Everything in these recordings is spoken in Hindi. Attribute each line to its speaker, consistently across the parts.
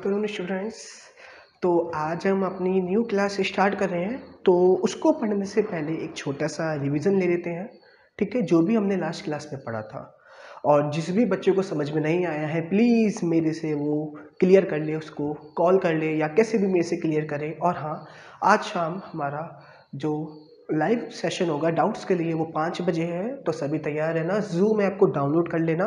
Speaker 1: स्टूडेंट्स, तो आज हम अपनी न्यू क्लास स्टार्ट कर रहे हैं। तो उसको पढ़ने से पहले एक छोटा सा रिवीजन ले लेते हैं। ठीक है, जो भी हमने लास्ट क्लास में पढ़ा था और जिस भी बच्चे को समझ में नहीं आया है प्लीज़ मेरे से वो क्लियर कर ले, उसको कॉल कर ले या कैसे भी मेरे से क्लियर करे। और हाँ, आज शाम हमारा जो लाइव सेशन होगा डाउट्स के लिए वो 5 बजे है, तो सभी तैयार है ना। ज़ूम ऐप को डाउनलोड कर लेना,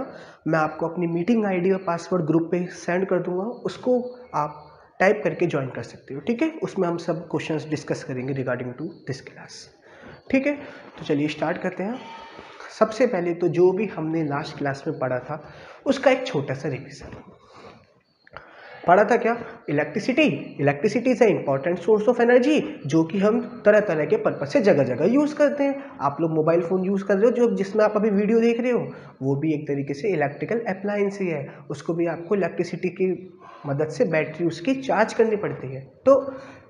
Speaker 1: मैं आपको अपनी मीटिंग आईडी और पासवर्ड ग्रुप पे सेंड कर दूंगा, उसको आप टाइप करके ज्वाइन कर सकते हो। ठीक है, उसमें हम सब क्वेश्चंस डिस्कस करेंगे रिगार्डिंग टू दिस क्लास। ठीक है, तो चलिए स्टार्ट करते हैं। सबसे पहले तो जो भी हमने लास्ट क्लास में पढ़ा था उसका एक छोटा सा रिविजन। पढ़ा था क्या? Electricity is a important source of energy, जो कि हम तरह तरह के पर्पज से जगह जगह यूज़ करते हैं। आप लोग मोबाइल फ़ोन यूज़ कर रहे हो, जो जिसमें आप अभी वीडियो देख रहे हो, वो भी एक तरीके से इलेक्ट्रिकल अप्लायंस ही है। उसको भी आपको इलेक्ट्रिसिटी की मदद से बैटरी उसकी चार्ज करनी पड़ती है। तो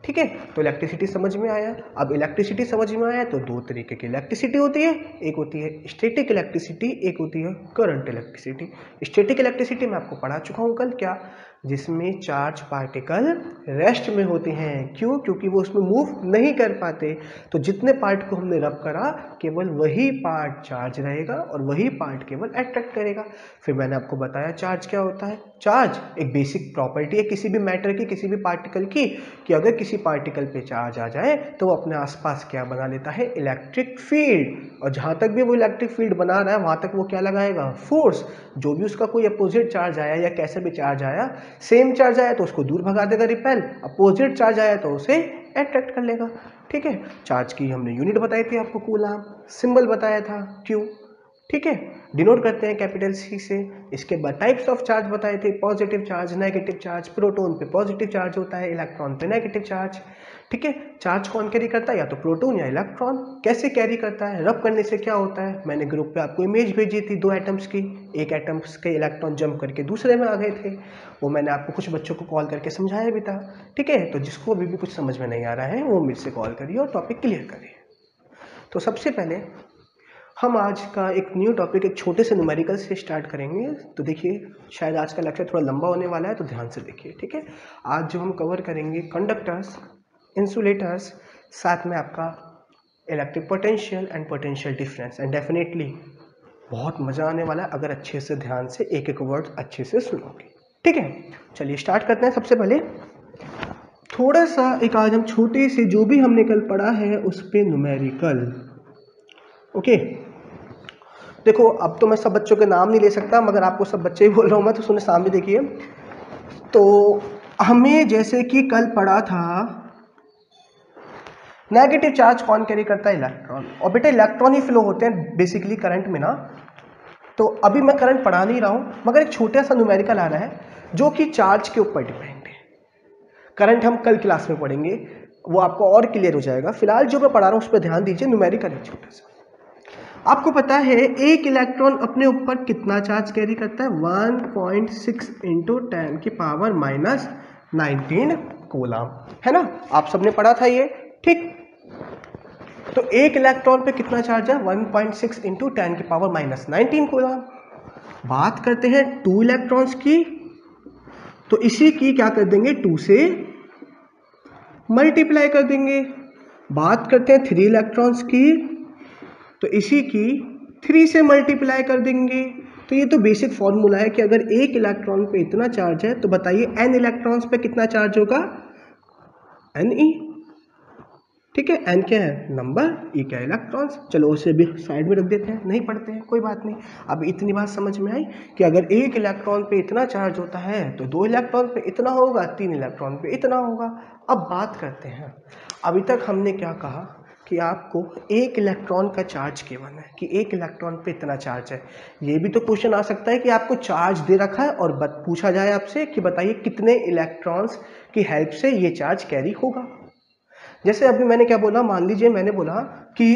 Speaker 1: ठीक है, तो इलेक्ट्रिसिटी समझ में आया। अब इलेक्ट्रिसिटी समझ में आया तो दो तरीके की इलेक्ट्रिसिटी होती है, एक होती है स्टैटिक इलेक्ट्रिसिटी, एक होती है करंट इलेक्ट्रिसिटी। स्टैटिक इलेक्ट्रिसिटी मैं आपको पढ़ा चुका हूँ कल, क्या? जिसमें चार्ज पार्टिकल रेस्ट में होते हैं। क्यों? क्योंकि वो उसमें मूव नहीं कर पाते। तो जितने पार्ट को हमने रब करा केवल वही पार्ट चार्ज रहेगा और वही पार्ट केवल अट्रैक्ट करेगा। फिर मैंने आपको बताया चार्ज क्या होता है। चार्ज एक बेसिक प्रॉपर्टी है किसी भी मैटर की, किसी भी पार्टिकल की, कि अगर किसी पार्टिकल पे चार्ज आ जाए तो वो अपने आसपास क्या बना लेता है? Electric field. और जहाँ तक भी वो इलेक्ट्रिक फील्ड बना रहा है वहाँ तक वो क्या लगाएगा? फोर्स। जो भी उसका कोई अपोजिट चार्ज आया या कैसे भी चार्ज आया, सेम चार्ज आया तो उसको दूर भगा देगा, रिपेल। अपोजिट चार्ज आया तो उसे अट्रैक्ट कर लेगा। ठीक है, चार्ज की हमने यूनिट बताई थी आपको, कूलम। सिंबल बताया था क्यू। ठीक है, डिनोट करते हैं कैपिटल सी से। इसके बाद टाइप्स ऑफ चार्ज बताए थे, positive charge, negative charge. Proton पे पॉजिटिव चार्ज होता है, इलेक्ट्रॉन पे नेगेटिव चार्ज। ठीक है, चार्ज कौन कैरी करता है? या तो प्रोटॉन या इलेक्ट्रॉन। कैसे कैरी करता है? रब करने से क्या होता है? मैंने ग्रुप पे आपको इमेज भेजी थी दो एटम्स की, एक एटम्स के इलेक्ट्रॉन जंप करके दूसरे में आ गए थे, वो मैंने आपको कुछ बच्चों को कॉल करके समझाया भी था। ठीक है, तो जिसको अभी भी कुछ समझ में नहीं आ रहा है वो मेरे से कॉल करिए और टॉपिक क्लियर करिए। तो सबसे पहले हम आज का एक न्यू टॉपिक एक छोटे से न्यूमेरिकल से स्टार्ट करेंगे। तो देखिए, शायद आज का लेक्चर थोड़ा लंबा होने वाला है, तो ध्यान से देखिए। ठीक है, आज जो हम कवर करेंगे कंडक्टर्स, इंसुलेटर्स, साथ में आपका electric potential and potential difference. And definitely बहुत मज़ा आने वाला है अगर अच्छे से ध्यान से एक एक वर्ड अच्छे से सुनोगे। ठीक है, चलिए स्टार्ट करते हैं। सबसे पहले थोड़ा सा एक आज हम छोटे से जो भी हमने कल पढ़ा है उस पर न्यूमेरिकल। ओके, देखो अब तो मैं सब बच्चों के नाम नहीं ले सकता, मगर आपको सब बच्चे ही बोल रहा हूँ मैं, तो सुने सामने देखिए। तो हमें जैसे कि कल पढ़ा था नेगेटिव चार्ज कौन कैरी करता है? इलेक्ट्रॉन। और बेटा इलेक्ट्रॉन ही फ्लो होते हैं बेसिकली करंट में ना। तो अभी मैं करंट पढ़ा नहीं रहा हूँ, मगर एक छोटा सा न्यूमेरिकल आ रहा है जो कि चार्ज के ऊपर डिपेंड है। करंट हम कल क्लास में पढ़ेंगे, वो आपको और क्लियर हो जाएगा। फिलहाल जो मैं पढ़ा रहा हूँ उस पर ध्यान दीजिए। न्यूमेरिकल है छोटा सा। आपको पता है एक इलेक्ट्रॉन अपने ऊपर कितना चार्ज कैरी करता है? 1.6 इंटू 10 की पावर माइनस 19 कूलम, है ना? आप सबने पढ़ा था ये। ठीक, तो एक इलेक्ट्रॉन पे कितना चार्ज है? 1.6 इंटू 10 की पावर माइनस 19 कूलम। बात करते हैं 2 इलेक्ट्रॉन्स की, तो इसी की क्या कर देंगे? 2 से मल्टीप्लाई कर देंगे। बात करते हैं 3 इलेक्ट्रॉन्स की, तो इसी की 3 से मल्टीप्लाई कर देंगे। तो ये तो बेसिक फॉर्मूला है कि अगर एक इलेक्ट्रॉन पे इतना चार्ज है तो बताइए n इलेक्ट्रॉन्स पे कितना चार्ज होगा? Ne। ठीक है, n क्या है? नंबर, e क्या है? इलेक्ट्रॉन्स। चलो उसे भी साइड में रख देते हैं, नहीं पढ़ते हैं, कोई बात नहीं। अब इतनी बात समझ में आई कि अगर एक इलेक्ट्रॉन पे इतना चार्ज होता है तो 2 इलेक्ट्रॉन पे इतना होगा, 3 इलेक्ट्रॉन पे इतना होगा। अब बात करते हैं, अभी तक हमने क्या कहा कि आपको एक इलेक्ट्रॉन का चार्ज केवल है, कि एक इलेक्ट्रॉन पे इतना चार्ज है। ये भी तो क्वेश्चन आ सकता है कि आपको चार्ज दे रखा है और पूछा जाए आपसे कि बताइए कितने इलेक्ट्रॉन्स की हेल्प से ये चार्ज कैरी होगा। जैसे अभी मैंने क्या बोला, मान लीजिए मैंने बोला कि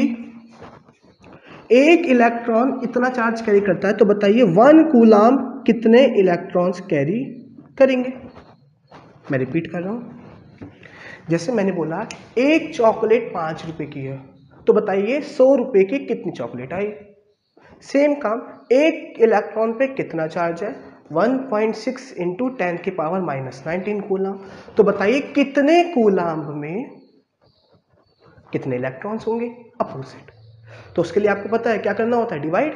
Speaker 1: एक इलेक्ट्रॉन इतना चार्ज कैरी करता है, तो बताइए 1 कूलम कितने इलेक्ट्रॉन्स कैरी करेंगे? मैं रिपीट कर रहा हूं। जैसे मैंने बोला एक चॉकलेट 5 रुपए की है, तो बताइए 100 रुपए की कितनी चॉकलेट आई? सेम काम, एक इलेक्ट्रॉन पे कितना चार्ज है? 1.6 इंटू 10 की पावर माइनस 19 कूलाम। तो बताइए कितने कूलाम में कितने इलेक्ट्रॉन्स होंगे? अपोजिट। तो उसके लिए आपको पता है क्या करना होता है, डिवाइड।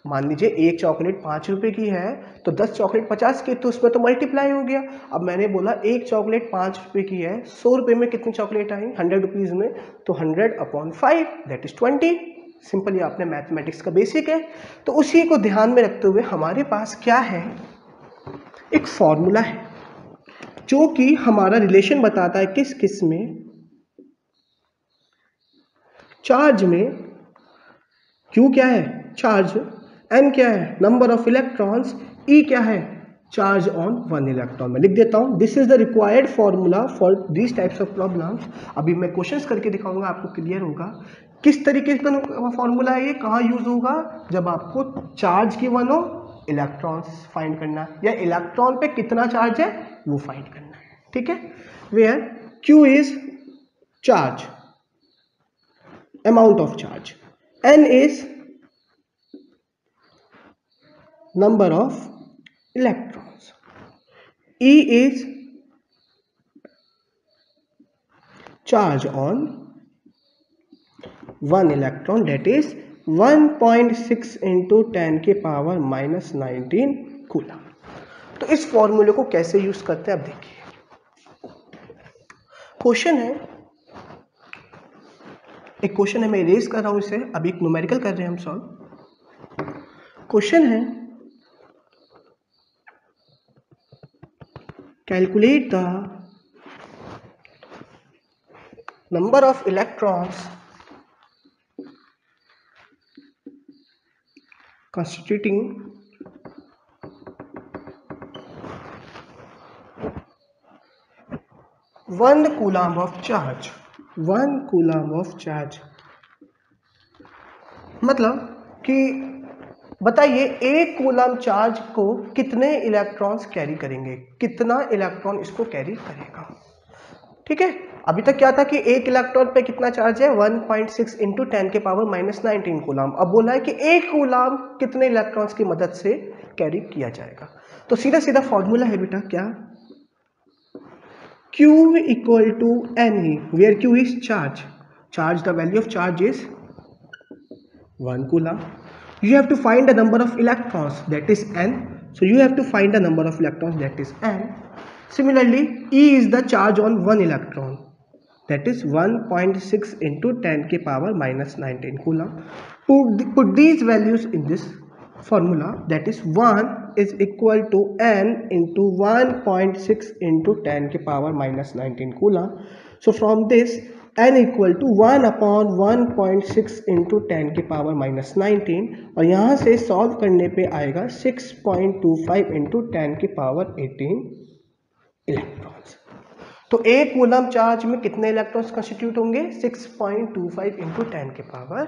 Speaker 1: मान लीजिए एक चॉकलेट 5 रुपए की है तो 10 चॉकलेट 50 की, तो उसमें तो मल्टीप्लाई हो गया। अब मैंने बोला एक चॉकलेट 5 रुपए की है, 100 रुपए में कितनी चॉकलेट आई 100 रुपीज में, तो 100/5 दैट इज 20। सिंपल, ये आपने मैथमेटिक्स का बेसिक है। तो उसी को ध्यान में रखते हुए हमारे पास क्या है, एक फॉर्मूला है जो कि हमारा रिलेशन बताता है किस किस में, चार्ज में, Q क्या है चार्ज, N क्या है नंबर ऑफ इलेक्ट्रॉन्स, E क्या है चार्ज ऑन वन इलेक्ट्रॉन। मैं लिख देता हूं, this is the required formula for this types of problems. अभी मैं क्वेश्चंस करके दिखाऊंगा, आपको क्लियर होगा किस तरीके का फॉर्मूला है ये, कहाँ यूज होगा, जब आपको चार्ज की वन हो, इलेक्ट्रॉन्स फाइंड करना, या इलेक्ट्रॉन पे कितना चार्ज है वो फाइंड करना है। ठीक है, where Q is charge, amount of charge, N is number of electrons, E is charge on one electron, that is 1.6 into 10 की पावर माइनस 19 कूलम। तो इस फॉर्मूले को कैसे यूज करते हैं अब देखिए। क्वेश्चन है, एक क्वेश्चन है, मैं इरेज कर रहा हूं इसे, अभी एक न्यूमेरिकल कर रहे हैं हम सॉल्व। क्वेश्चन है, calculate the number of electrons constituting 1 coulomb of charge, 1 coulomb of charge. मतलब कि बताइए एक कूलम चार्ज को कितने इलेक्ट्रॉन्स कैरी करेंगे, कितना इलेक्ट्रॉन इसको कैरी करेगा। ठीक है, अभी तक क्या था कि एक इलेक्ट्रॉन पे कितना चार्ज है 1.6 इंटू 10 के पावर माइनस 19 कूलम। अब बोला है कि एक कूलम कितने इलेक्ट्रॉन्स की मदद से कैरी किया जाएगा। तो सीधा सीधा फॉर्मूला है बेटा क्या, Q equal to NE, where Q is charge, charge the value of charge is 1 coulomb. You have to find the number of electrons, that is N. So you have to find the number of electrons, that is N. Similarly, E is the charge on one electron, that is 1.6 into 10 की power minus 19 coulomb. Put these values in this formula, that is 1 is equal to N into 1.6 into 10 की power minus 19 coulomb. So from this n equal to 1/1.6 into 10 की पावर माइनस 19, और यहाँ से सॉल्व करने पे आएगा 6.25 इंटू 10 की पावर 18 इलेक्ट्रॉन्स। तो एक कूलम चार्ज में कितने इलेक्ट्रॉन्स कंस्टिट्यूट होंगे 6.25 इंटू 10 की पावर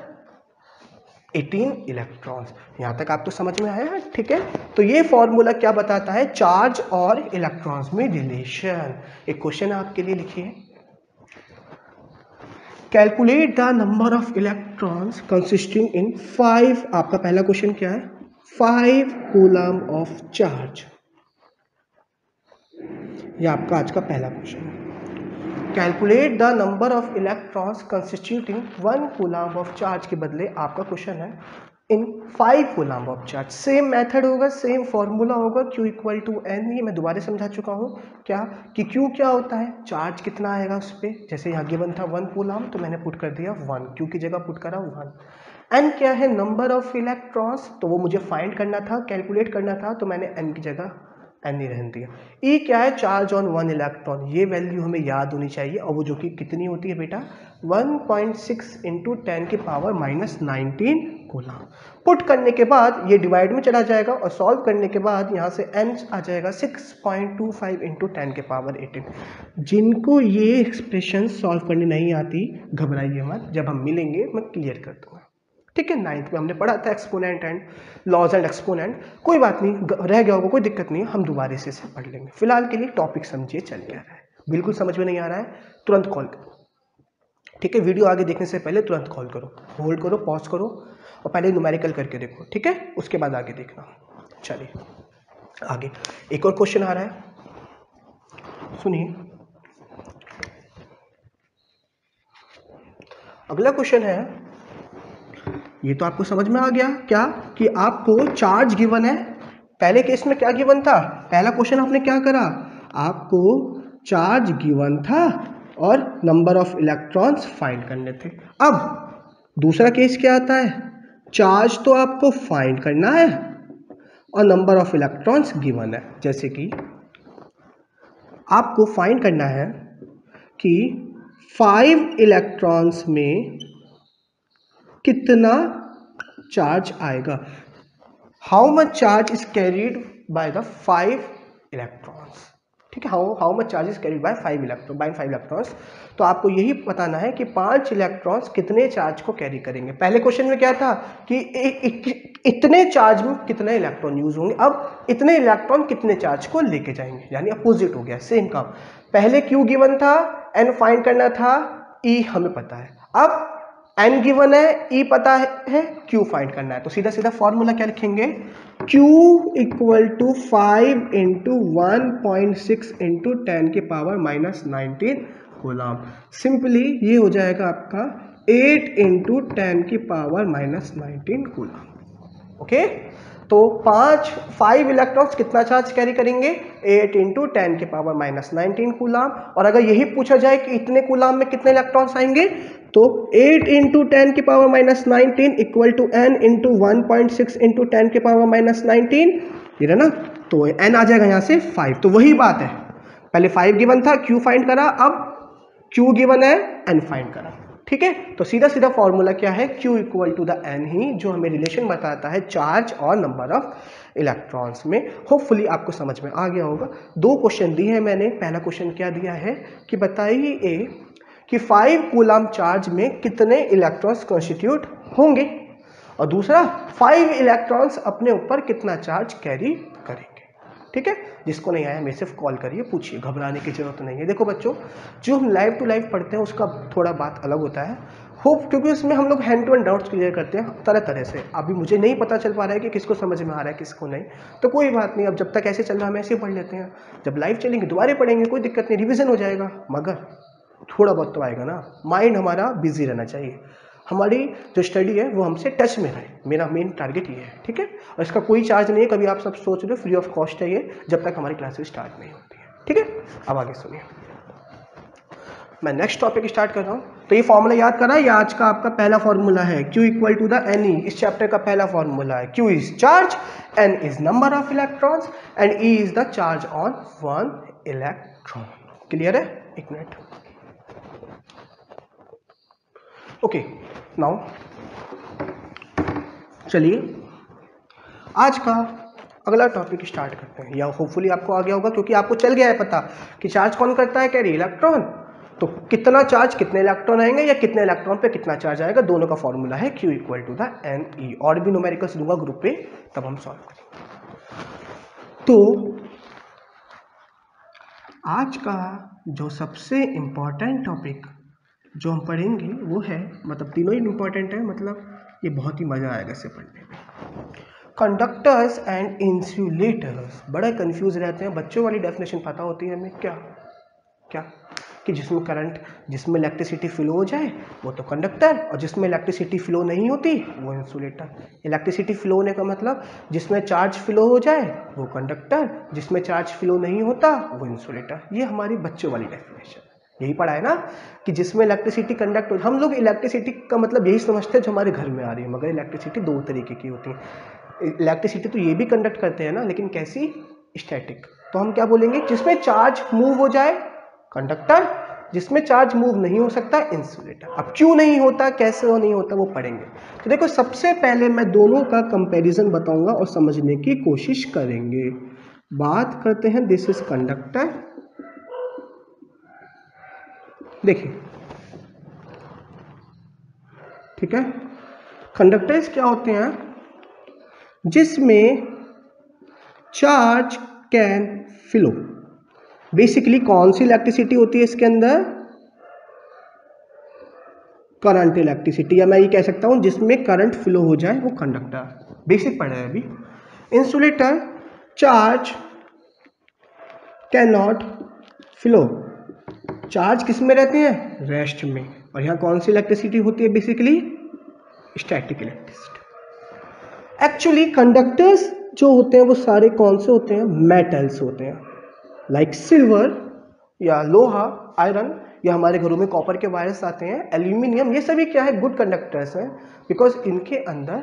Speaker 1: 18 इलेक्ट्रॉन्स। यहाँ तक आपको समझ में आया है? ठीक है, तो ये फॉर्मूला क्या बताता है, चार्ज और इलेक्ट्रॉन्स में रिलेशन। एक क्वेश्चन आपके लिए लिखिए, calculate the number of electrons consisting in 5, आपका पहला क्वेश्चन क्या है 5 कूलम ऑफ चार्ज, ये आपका आज का पहला क्वेश्चन है। Calculate the number of electrons constituting 1 coulomb of charge के बदले आपका क्वेश्चन है इन 5 coulomb of charge. Same method होगा, सेम फॉर्मूला होगा, Q इक्वल टू N। ये मैं दोबारा समझा चुका हूँ क्या कि Q क्या होता है, चार्ज कितना आएगा उस पर, जैसे यहाँ गिवन था 1 कूलम तो मैंने पुट कर दिया 1, Q की जगह पुट करा 1। N क्या है, नंबर ऑफ इलेक्ट्रॉन्स, तो वो मुझे फाइंड करना था, कैलकुलेट करना था, तो मैंने N की जगह N ही रहने दिया। E क्या है, चार्ज ऑन 1 इलेक्ट्रॉन, ये वैल्यू हमें याद होनी चाहिए, और वो जो कि कितनी होती है बेटा 1.6 इंटू 10 की पावर माइनस 19 कूलम। पुट करने के बाद ये डिवाइड में चला जाएगा, और सॉल्व करने के बाद यहाँ से n आ जाएगा 6.25 इंटू 10 के पावर 18। जिनको ये एक्सप्रेशन सॉल्व करनी नहीं आती घबराइए मत, जब हम मिलेंगे मैं क्लियर कर दूंगा। ठीक है, 9th में हमने पढ़ा था exponent and laws and exponent, कोई बात नहीं, रह गया होगा कोई दिक्कत नहीं है, हम दोबारा से पढ़ लेंगे। फिलहाल के लिए टॉपिक समझिए चल क्या रहा है। बिल्कुल समझ में नहीं आ रहा है तुरंत कॉल करो, ठीक है, वीडियो आगे देखने से पहले तुरंत कॉल करो, होल्ड करो, पॉज करो, और पहले न्यूमेरिकल करके देखो, ठीक है, उसके बाद आगे देखना। चलिए आगे एक और क्वेश्चन आ रहा है, सुनिए। अगला क्वेश्चन है, ये तो आपको समझ में आ गया क्या, कि आपको चार्ज गिवन है। पहले केस में क्या गिवन था, पहला क्वेश्चन आपने क्या करा, आपको चार्ज गिवन था और नंबर ऑफ इलेक्ट्रॉन्स फाइंड करने थे। अब दूसरा केस क्या आता है, चार्ज तो आपको फाइंड करना है और नंबर ऑफ इलेक्ट्रॉन्स गिवन है। जैसे कि आपको फाइंड करना है कि 5 इलेक्ट्रॉन्स में कितना चार्ज आएगा, how much charge is carried by the 5 electrons. ठीक है, how much charge is carried bye 5 electrons. तो आपको यही बताना है कि 5 इलेक्ट्रॉन्स कितने चार्ज को कैरी करेंगे। पहले क्वेश्चन में क्या था कि इतने चार्ज में कितने इलेक्ट्रॉन यूज होंगे, अब इतने इलेक्ट्रॉन कितने चार्ज को लेके जाएंगे, यानी अपोजिट हो गया, सेम काम। पहले क्यू गिवन था, एन फाइंड करना था, ई हमें पता है। अब एन गिवन है, ई पता है, क्यू फाइंड करना है। तो सीधा सीधा फॉर्मूला क्या लिखेंगे, Q equal to 5 into 1.6 into 10 की पावर -19 कूलम। सिंपली ये हो जाएगा आपका 8 इंटू 10 की पावर -19 कूलम। ओके, तो 5 इलेक्ट्रॉन्स कितना चार्ज कैरी करेंगे, 8 इंटू 10 की पावर -19 कूलम। और अगर यही पूछा जाए कि इतने कूलम में कितने इलेक्ट्रॉन्स आएंगे, तो 8 इंटू 10 की power -19 equal to n into 1.6 into 10 की पावर -19, ये है ना, तो n आ जाएगा यहाँ से 5। तो वही बात है, पहले 5 गिवन था, q फाइंड करा, अब q गिवन है, n फाइंड करा। ठीक है, तो सीधा सीधा फॉर्मूला क्या है, q equal to the n ही, जो हमें रिलेशन बताता है चार्ज और नंबर ऑफ इलेक्ट्रॉन्स में। होपफुली आपको समझ में आ गया होगा। 2 क्वेश्चन दिए हैं मैंने। पहला क्वेश्चन क्या दिया है कि बताइए कि 5 कूलम चार्ज में कितने इलेक्ट्रॉन्स कॉन्स्टिट्यूट होंगे, और दूसरा 5 इलेक्ट्रॉन्स अपने ऊपर कितना चार्ज कैरी करेंगे। ठीक है, जिसको नहीं आया मेरे से कॉल करिए, पूछिए, घबराने की जरूरत नहीं है। देखो बच्चों, जो हम लाइव टू लाइव पढ़ते हैं उसका थोड़ा बात अलग होता है, होप, क्योंकि उसमें हम लोग hand to hand doubts clear करते हैं तरह तरह से। अभी मुझे नहीं पता चल पा रहा है कि किसको समझ में आ रहा है किसको नहीं, तो कोई बात नहीं, अब जब तक ऐसे चल रहा है हम ऐसे ही पढ़ लेते हैं। जब लाइव चलेंगे दोबारा पढ़ेंगे, कोई दिक्कत नहीं, रिविजन हो जाएगा, मगर थोड़ा बहुत तो आएगा ना। माइंड हमारा बिजी रहना चाहिए, हमारी जो स्टडी है वो हमसे टच में रहे, मेरा मेन टारगेट ये है। ठीक है, और इसका कोई चार्ज नहीं है, कभी आप सब सोच रहे हो फ्री ऑफ कॉस्ट है ये, जब तक हमारी क्लासेस स्टार्ट नहीं होती है। ठीक है, अब आगे सुनिए, मैं नेक्स्ट टॉपिक स्टार्ट कर रहा हूँ। तो ये फॉर्मूला याद करा, ये आज का आपका पहला फॉर्मूला है, Q equal to the N E, इस चैप्टर का पहला फॉर्मूला है। Q is charge, N is number of electrons and E is the charge on one electron. Clear है, एक मिनट। ओके, नाउ चलिए आज का अगला टॉपिक स्टार्ट करते हैं, या होपफुली आपको आ गया होगा, क्योंकि आपको चल गया है पता कि चार्ज कौन करता है, कैरी, इलेक्ट्रॉन। तो कितना चार्ज कितने इलेक्ट्रॉन आएंगे या कितने इलेक्ट्रॉन पे कितना चार्ज आएगा, दोनों का फॉर्मूला है Q equal to the N E. और भी न्यूमेरिकल्स दूंगा ग्रुप पे, तब हम सॉल्व करेंगे। तो आज का जो सबसे इंपॉर्टेंट टॉपिक जो हम पढ़ेंगे वो है, मतलब तीनों ही इंपॉर्टेंट है, मतलब ये बहुत ही मज़ा आएगा इसे पढ़ने में। कंडक्टर्स एंड इंसुलेटर्स, बड़ा कंफ्यूज रहते हैं, बच्चों वाली डेफिनेशन पता होती है हमें, क्या क्या कि जिसमें करंट, जिसमें इलेक्ट्रिसिटी फ्लो हो जाए वो तो कंडक्टर, और जिसमें इलेक्ट्रिसिटी फ्लो नहीं होती वो इंसुलेटर। इलेक्ट्रिसिटी फ्लो होने का मतलब जिसमें चार्ज फ्लो हो जाए वो कंडक्टर, जिसमें चार्ज फ्लो नहीं होता वो इंसुलेटर। ये हमारी बच्चों वाली डेफिनेशन, यही पढ़ा है ना कि जिसमें इलेक्ट्रिसिटी कंडक्ट हो। हम लोग इलेक्ट्रिसिटी का मतलब यही समझते हैं जो हमारे घर में आ रही है, मगर इलेक्ट्रिसिटी 2 तरीके की होती है। इलेक्ट्रिसिटी तो ये भी कंडक्ट करते हैं ना, लेकिन कैसी, स्टैटिक। तो हम क्या बोलेंगे, जिसमें चार्ज मूव हो जाए कंडक्टर, जिसमें चार्ज मूव नहीं हो सकता इंसुलेटर। अब क्यों नहीं होता, कैसे वो नहीं होता, वो पढ़ेंगे। तो देखो, सबसे पहले मैं दोनों का कंपैरिजन बताऊंगा और समझने की कोशिश करेंगे। बात करते हैं, दिस इज कंडक्टर। देखिए, ठीक है, कंडक्टर्स क्या होते हैं, जिसमें चार्ज कैन फ्लो। बेसिकली कौन सी इलेक्ट्रिसिटी होती है इसके अंदर, करंट इलेक्ट्रिसिटी, या मैं ये कह सकता हूं जिसमें करंट फ्लो हो जाए वो कंडक्टर। बेसिक पढ़े हैं अभी। Insulator charge can not flow. Charge किस में रहते हैं? रेस्ट में। और यहाँ कौन सी इलेक्ट्रिसिटी होती है? Basically static electricity. Actually conductors जो होते हैं वो सारे कौन से होते हैं? मेटल्स होते हैं, लाइक सिल्वर या लोहा, आयरन, या हमारे घरों में कॉपर के वायर्स आते हैं, एल्यूमिनियम, ये सभी क्या है? गुड कंडक्टर्स हैं, बिकॉज इनके अंदर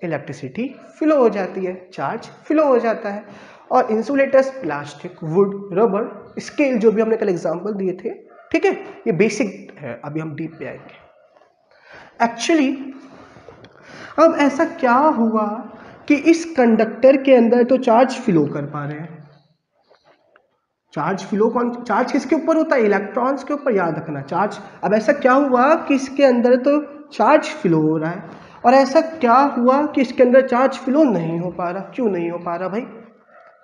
Speaker 1: इलेक्ट्रिसिटी फ्लो हो जाती है, चार्ज फ्लो हो जाता है। और insulators plastic, would, rubber, scale, जो भी हमने कल एग्जांपल दिए थे, ठीक है, ये बेसिक है। अभी हम डीप पे आएंगे। एक्चुअली अब ऐसा क्या हुआ कि इस कंडक्टर के अंदर तो चार्ज फ्लो कर पा रहे हैं। चार्ज फ्लो चार्ज किसके ऊपर होता है? इलेक्ट्रॉन्स के ऊपर, याद रखना चार्ज। अब ऐसा क्या हुआ कि इसके अंदर तो चार्ज फ्लो हो रहा है, और ऐसा क्या हुआ कि इसके अंदर चार्ज फ्लो नहीं हो पा रहा? क्यों नहीं हो पा रहा भाई?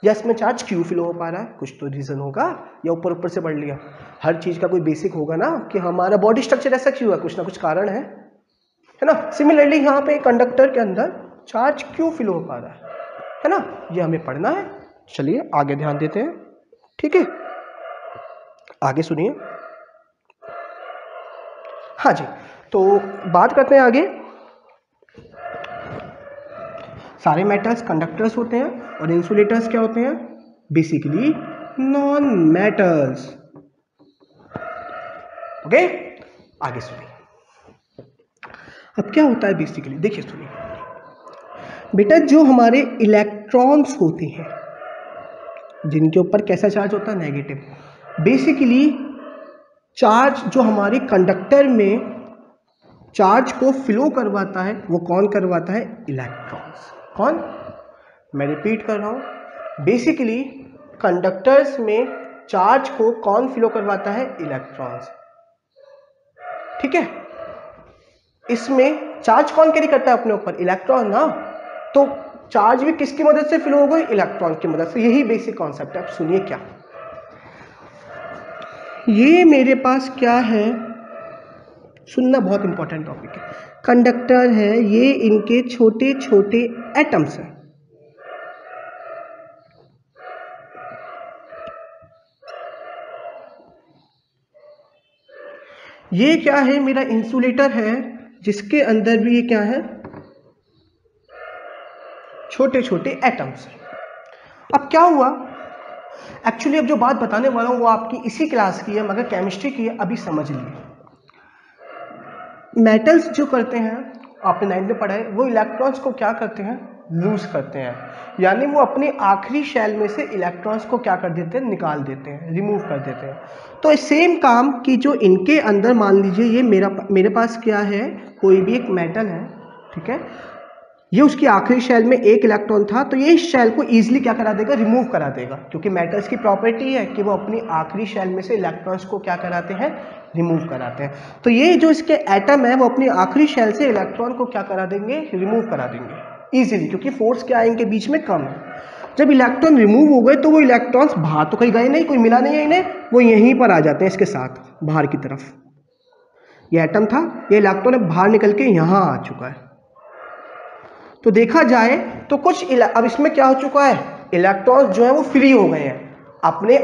Speaker 1: या इसमें चार्ज क्यों फ्लो हो पा रहा है? कुछ तो रीजन होगा, या ऊपर ऊपर से पढ़ लिया? हर चीज का कोई बेसिक होगा ना, कि हमारा बॉडी स्ट्रक्चर ऐसा क्यों है, कुछ ना कुछ कारण है ना। सिमिलरली यहाँ पे कंडक्टर के अंदर चार्ज क्यों फ्लो हो पा रहा है ना, ये हमें पढ़ना है। चलिए आगे ध्यान देते हैं, ठीक है, आगे सुनिए। हाँ जी, तो बात करते हैं आगे। सारे मेटल्स कंडक्टर्स होते हैं, और इंसुलेटर्स क्या होते हैं? Basically non metals. ओके, आगे सुनिए। अब क्या होता है बेसिकली, देखिए सुनिए बेटा, जो हमारे इलेक्ट्रॉन्स होते हैं जिनके ऊपर कैसा चार्ज होता है? नेगेटिव। बेसिकली चार्ज जो हमारे कंडक्टर में चार्ज को फ्लो करवाता है, वो कौन करवाता है? इलेक्ट्रॉन्स। कौन? मैं रिपीट कर रहा हूं, बेसिकली कंडक्टर्स में चार्ज को कौन फ्लो करवाता है? इलेक्ट्रॉन्स, ठीक है। इसमें चार्ज कौन कैरी करता है अपने ऊपर? इलेक्ट्रॉन ना। तो चार्ज भी किसकी मदद से फ्लो होगा? इलेक्ट्रॉन की मदद से। यही बेसिक कॉन्सेप्ट है। अब सुनिए क्या, ये मेरे पास क्या है, सुनना बहुत इंपॉर्टेंट टॉपिक है। कंडक्टर है, ये इनके छोटे छोटे एटम्स हैं। ये क्या है? मेरा इंसुलेटर है, जिसके अंदर भी ये क्या है? छोटे छोटे एटम्स। अब क्या हुआ, एक्चुअली अब जो बात बताने वाला हूं वो आपकी इसी क्लास की है, मगर केमिस्ट्री की है, अभी समझ लिए। मेटल्स जो करते हैं, आपने 9th में पढ़ा है, वो इलेक्ट्रॉन्स को क्या करते हैं? लूज करते हैं, यानी वो अपने आखिरी शेल में से इलेक्ट्रॉन्स को क्या कर देते हैं? निकाल देते हैं, रिमूव कर देते हैं। तो सेम काम की जो इनके अंदर, मान लीजिए ये मेरे पास क्या है, कोई भी एक मेटल है, ठीक है, ये उसकी आखिरी शेल में एक इलेक्ट्रॉन था, तो ये इस शेल को इजीली क्या करा देगा? रिमूव करा देगा, क्योंकि मेटल्स की प्रॉपर्टी है कि वो अपनी आखिरी शेल में से इलेक्ट्रॉन्स को क्या कराते हैं? रिमूव कराते हैं। तो ये जो इसके एटम है वो अपनी आखिरी शेल से इलेक्ट्रॉन को क्या करा देंगे? रिमूव करा देंगे इजीली, क्योंकि फोर्स क्या है इनके बीच में? कम है। जब इलेक्ट्रॉन रिमूव हो गए तो वो इलेक्ट्रॉन्स बाहर तो कहीं गए नहीं, कोई मिला नहीं है इन्हें, वो यहीं पर आ जाते हैं इसके साथ बाहर की तरफ। ये एटम था, ये इलेक्ट्रॉन अब बाहर निकल के यहाँ आ चुका है। तो देखा जाए तो अब इसमें क्या हो चुका है? इलेक्ट्रॉन्स जो है वो फ्री हो गए हैं, अपने